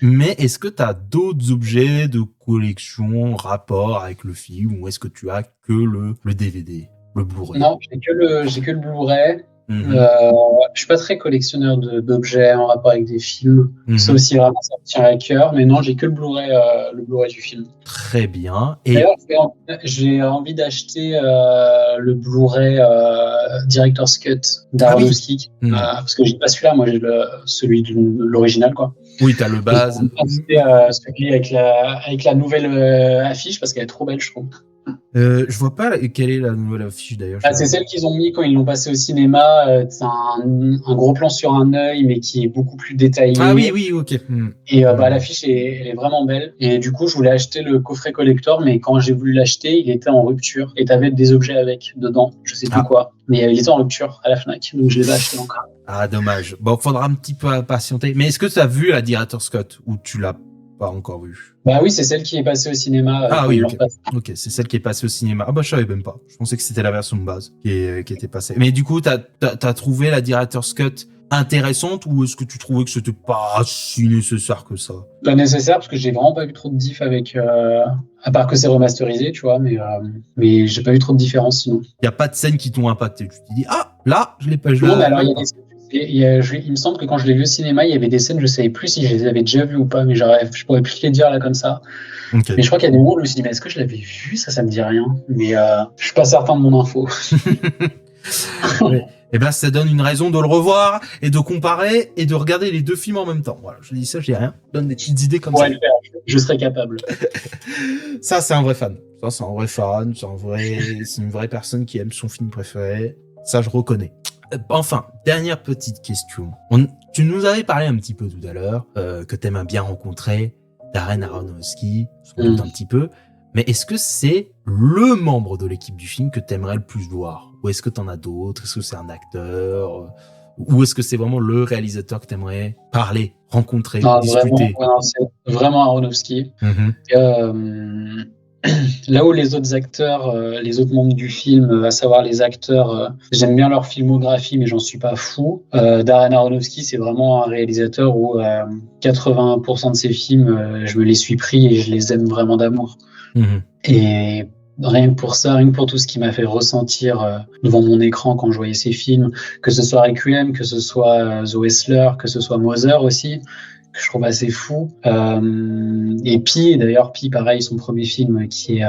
Mais est-ce que tu as d'autres objets de collection, rapport avec le film, ou est-ce que tu as que le DVD, le Blu-ray? Non, j'ai que le Blu-ray. Je suis pas très collectionneur d'objets en rapport avec des films, sauf si vraiment ça me tient à cœur, mais non, j'ai que le Blu-ray du film. Très bien. Et d'ailleurs, j'ai envie d'acheter le Blu-ray Director's Cut d'Aronofsky, parce que j'ai pas celui-là, moi j'ai celui de l'original, quoi. Oui, t'as le base. Celui avec la nouvelle affiche, parce qu'elle est trop belle, je trouve. Je vois pas quelle est la nouvelle affiche d'ailleurs. C'est celle qu'ils ont mis quand ils l'ont passé au cinéma. C'est un gros plan sur un œil, mais qui est beaucoup plus détaillé. Ah oui, ok. Et l'affiche elle est vraiment belle. Et du coup, je voulais acheter le coffret collector, mais quand j'ai voulu l'acheter, il était en rupture. Et t'avais des objets avec dedans, je sais plus quoi. Mais il était en rupture à la Fnac, donc je l'ai pas acheté encore. Ah, dommage. Bon, faudra un petit peu patienter. Mais est-ce que tu as vu la Director's Cut ou tu l'as pas encore vu? Bah oui, c'est celle qui est passée au cinéma. Ah oui, ok, c'est celle qui est passée au cinéma. Ah bah je savais même pas. Je pensais que c'était la version de base qui était passée. Mais du coup, t'as trouvé la Director's Cut intéressante ou est-ce que tu trouvais que c'était pas si nécessaire que ça? Pas nécessaire parce que j'ai vraiment pas vu trop de diff avec, à part que c'est remasterisé, tu vois, mais j'ai pas vu trop de différence sinon. Il y a pas de scènes qui t'ont impacté. Tu te dis ah là, je l'ai pas. Non, mais alors il y a des scènes. Il me semble que quand je l'ai vu au cinéma, il y avait des scènes, je savais plus si je les avais déjà vues ou pas, mais je pourrais plus les dire là comme ça. Okay. Mais je crois qu'il y a des moments où je me suis dit, mais est-ce que je l'avais vu? Ça me dit rien. Mais je suis pas certain de mon info. Et ben, ça donne une raison de le revoir et de comparer et de regarder les 2 films en même temps. Voilà, je dis ça, je dis rien. Je donne des petites idées comme ça. Je serais capable. Ça, c'est un vrai fan. C'est une vraie personne qui aime son film préféré. Ça, je reconnais. Enfin, dernière petite question. Tu nous avais parlé un petit peu tout à l'heure que t'aimes bien rencontrer Darren Aronofsky, sans doute un petit peu. Mais est-ce que c'est le membre de l'équipe du film que t'aimerais le plus voir? Ou est-ce que t'en as d'autres? Est-ce que c'est un acteur? Ou est-ce que c'est vraiment le réalisateur que t'aimerais parler, rencontrer, discuter? C'est vraiment Aronofsky. là où les autres acteurs, les autres membres du film, à savoir les acteurs, j'aime bien leur filmographie, mais j'en suis pas fou. Darren Aronofsky, c'est vraiment un réalisateur où 80% de ses films, je me les suis pris et je les aime vraiment d'amour. Et rien que pour ça, rien que pour tout ce qui m'a fait ressentir devant mon écran quand je voyais ces films, que ce soit Requiem, que ce soit The Whistler, que ce soit Mother aussi, que je trouve assez fou. Et Pi, d'ailleurs, Pi, pareil, son premier film qui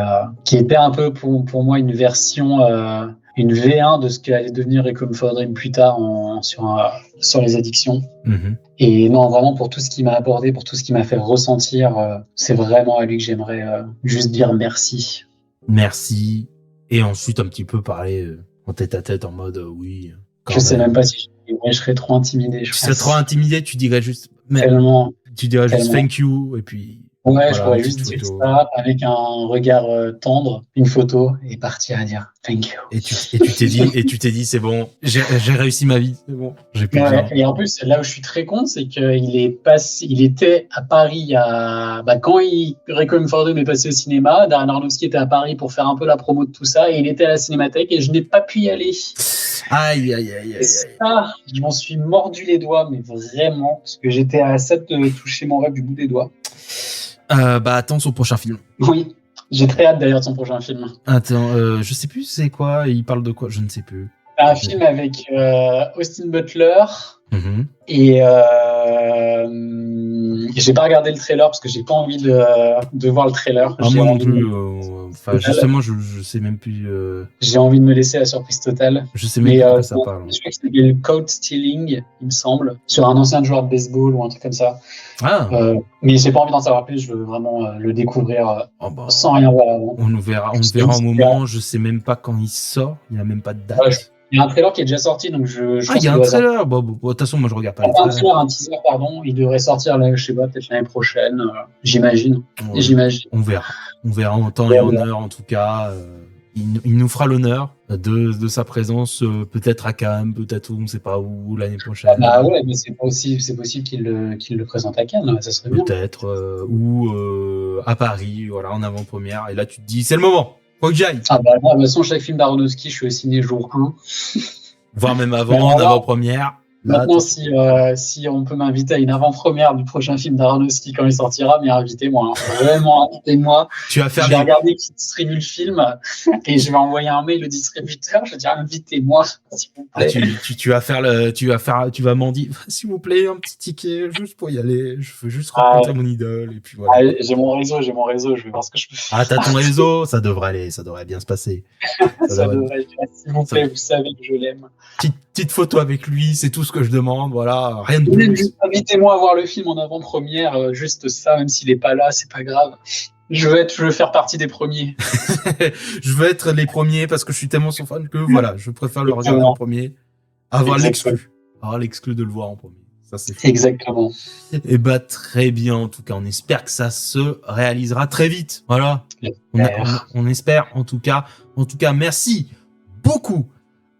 était un peu pour moi une version, une V1 de ce qu'allait devenir Requiem for a Dream plus tard sur les addictions. Et non, vraiment, pour tout ce qui m'a apporté, pour tout ce qui m'a fait ressentir, c'est vraiment à lui que j'aimerais juste dire merci. Merci. Et ensuite, un petit peu parler en tête à tête, en mode oui. Je sais même pas si je serais trop intimidé. Tu serais trop intimidé, tu dirais juste. Tellement. Tu dirais juste thank you, et puis. Ouais, voilà, je pourrais juste dire ça avec un regard tendre, une photo, et partir à dire thank you. Et tu t'es dit, c'est bon, j'ai réussi ma vie, c'est bon, j'ai plus besoin. Et en plus, là où je suis très content, c'est il était à Paris quand Requiem for a Dream est passé au cinéma, Darren Aronofsky était à Paris pour faire un peu la promo de tout ça, et il était à la Cinémathèque, et je n'ai pas pu y aller. Aïe. Et ça, je m'en suis mordu les doigts, mais vraiment, parce que j'étais à 7 de toucher mon rêve du bout des doigts. Attends son prochain film. Oui, j'ai très hâte d'ailleurs de son prochain film. Attends, je sais plus c'est quoi, il parle de quoi, je ne sais plus. Un film avec Austin Butler et j'ai pas regardé le trailer parce que j'ai pas envie de voir le trailer. Moi non plus. Justement, je sais même plus. J'ai envie de me laisser la surprise totale. Je sais même plus de quoi ça parle. Je crois que c'était le code stealing, il me semble, sur un ancien joueur de baseball ou un truc comme ça. Mais j'ai pas envie d'en savoir plus. Je veux vraiment le découvrir sans rien voir avant. On verra au moment. Je sais même pas quand il sort. Il n'y a même pas de date. Il y a un trailer qui est déjà sorti, donc je il y a un trailer. De toute façon, moi je regarde pas. Un teaser, pardon. Il devrait sortir là, je sais pas, peut-être l'année prochaine. J'imagine. Ouais. J'imagine. On verra en temps et en heure, en tout cas. Il nous fera l'honneur de sa présence, peut-être à Cannes, peut-être on ne sait pas où l'année prochaine. Ouais, mais c'est possible qu'il le présente à Cannes, ça serait bien. Peut-être ou à Paris, voilà, en avant-première. Et là, tu te dis, c'est le moment. Faut que j'aille. De toute façon, chaque film d'Aronofsky, je suis au ciné jour 1. Voire même avant, en avant-première. Maintenant, si on peut m'inviter à une avant-première du prochain film d'Aronofsky quand il sortira, mais invitez-moi. Vraiment, invitez-moi. Je vais regarder qui distribue le film et je vais envoyer un mail au distributeur. Je vais dire, invitez-moi, s'il vous plaît. Tu vas m'en dire, s'il vous plaît, un petit ticket juste pour y aller. Je veux juste rencontrer mon idole et puis voilà. J'ai mon réseau. Je vais voir ce que je peux faire. T'as ton réseau, ça devrait aller, ça devrait bien se passer. Ça devrait, s'il vous plaît, vous savez que je l'aime. Petite photo avec lui, c'est tout ce que je demande, voilà, rien de plus. Invitez-moi à voir le film en avant-première, juste ça, même s'il est pas là, c'est pas grave. Je veux faire partie des premiers. Je veux être les premiers parce que je suis tellement son fan que voilà, je préfère le regarder en premier, avoir l'exclu de le voir en premier. Ça, c'est fou. Exactement. Et très bien, en tout cas, on espère que ça se réalisera très vite. Voilà. On espère, en tout cas, merci beaucoup.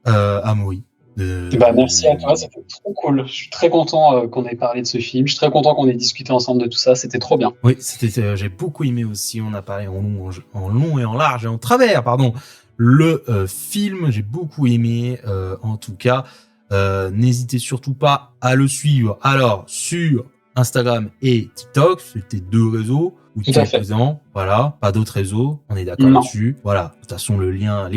Amaury. Merci à toi, c'était trop cool. Je suis très content qu'on ait parlé de ce film. Je suis très content qu'on ait discuté ensemble de tout ça. C'était trop bien. Oui, j'ai beaucoup aimé aussi. On a parlé en long et en large et en travers, le film. J'ai beaucoup aimé. En tout cas, n'hésitez surtout pas à le suivre. Alors, sur Instagram et TikTok, c'était 2 réseaux où tu es présent. Voilà, pas d'autres réseaux, on est d'accord là-dessus. Voilà, de toute façon, les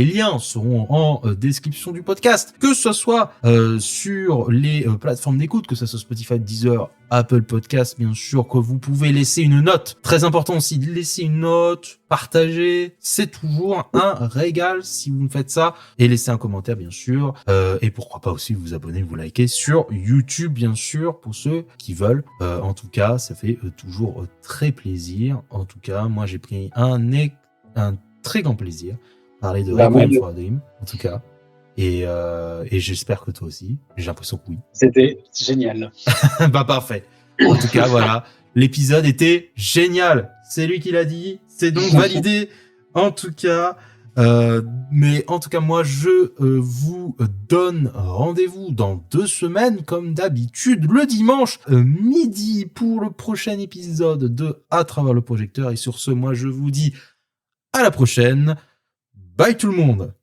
liens seront en description du podcast, que ce soit sur les plateformes d'écoute, que ce soit Spotify, Deezer, Apple Podcast, bien sûr, que vous pouvez laisser une note. Très important aussi, de laisser une note, partager, c'est toujours un régal si vous me faites ça. Et laissez un commentaire, bien sûr. Et pourquoi pas aussi vous abonner, vous liker sur YouTube, bien sûr, pour ceux qui veulent. En tout cas, ça fait toujours très plaisir. En tout cas, moi, j'ai pris un très grand plaisir à parler de Requiem for a Dream, en tout cas. Et j'espère que toi aussi. J'ai l'impression que oui. C'était génial. Parfait. En tout cas, voilà. L'épisode était génial. C'est lui qui l'a dit. C'est donc validé. En tout cas, moi, je vous donne rendez-vous dans 2 semaines, comme d'habitude, le dimanche midi pour le prochain épisode de À travers le projecteur. Et sur ce, moi, je vous dis la prochaine. Bye tout le monde.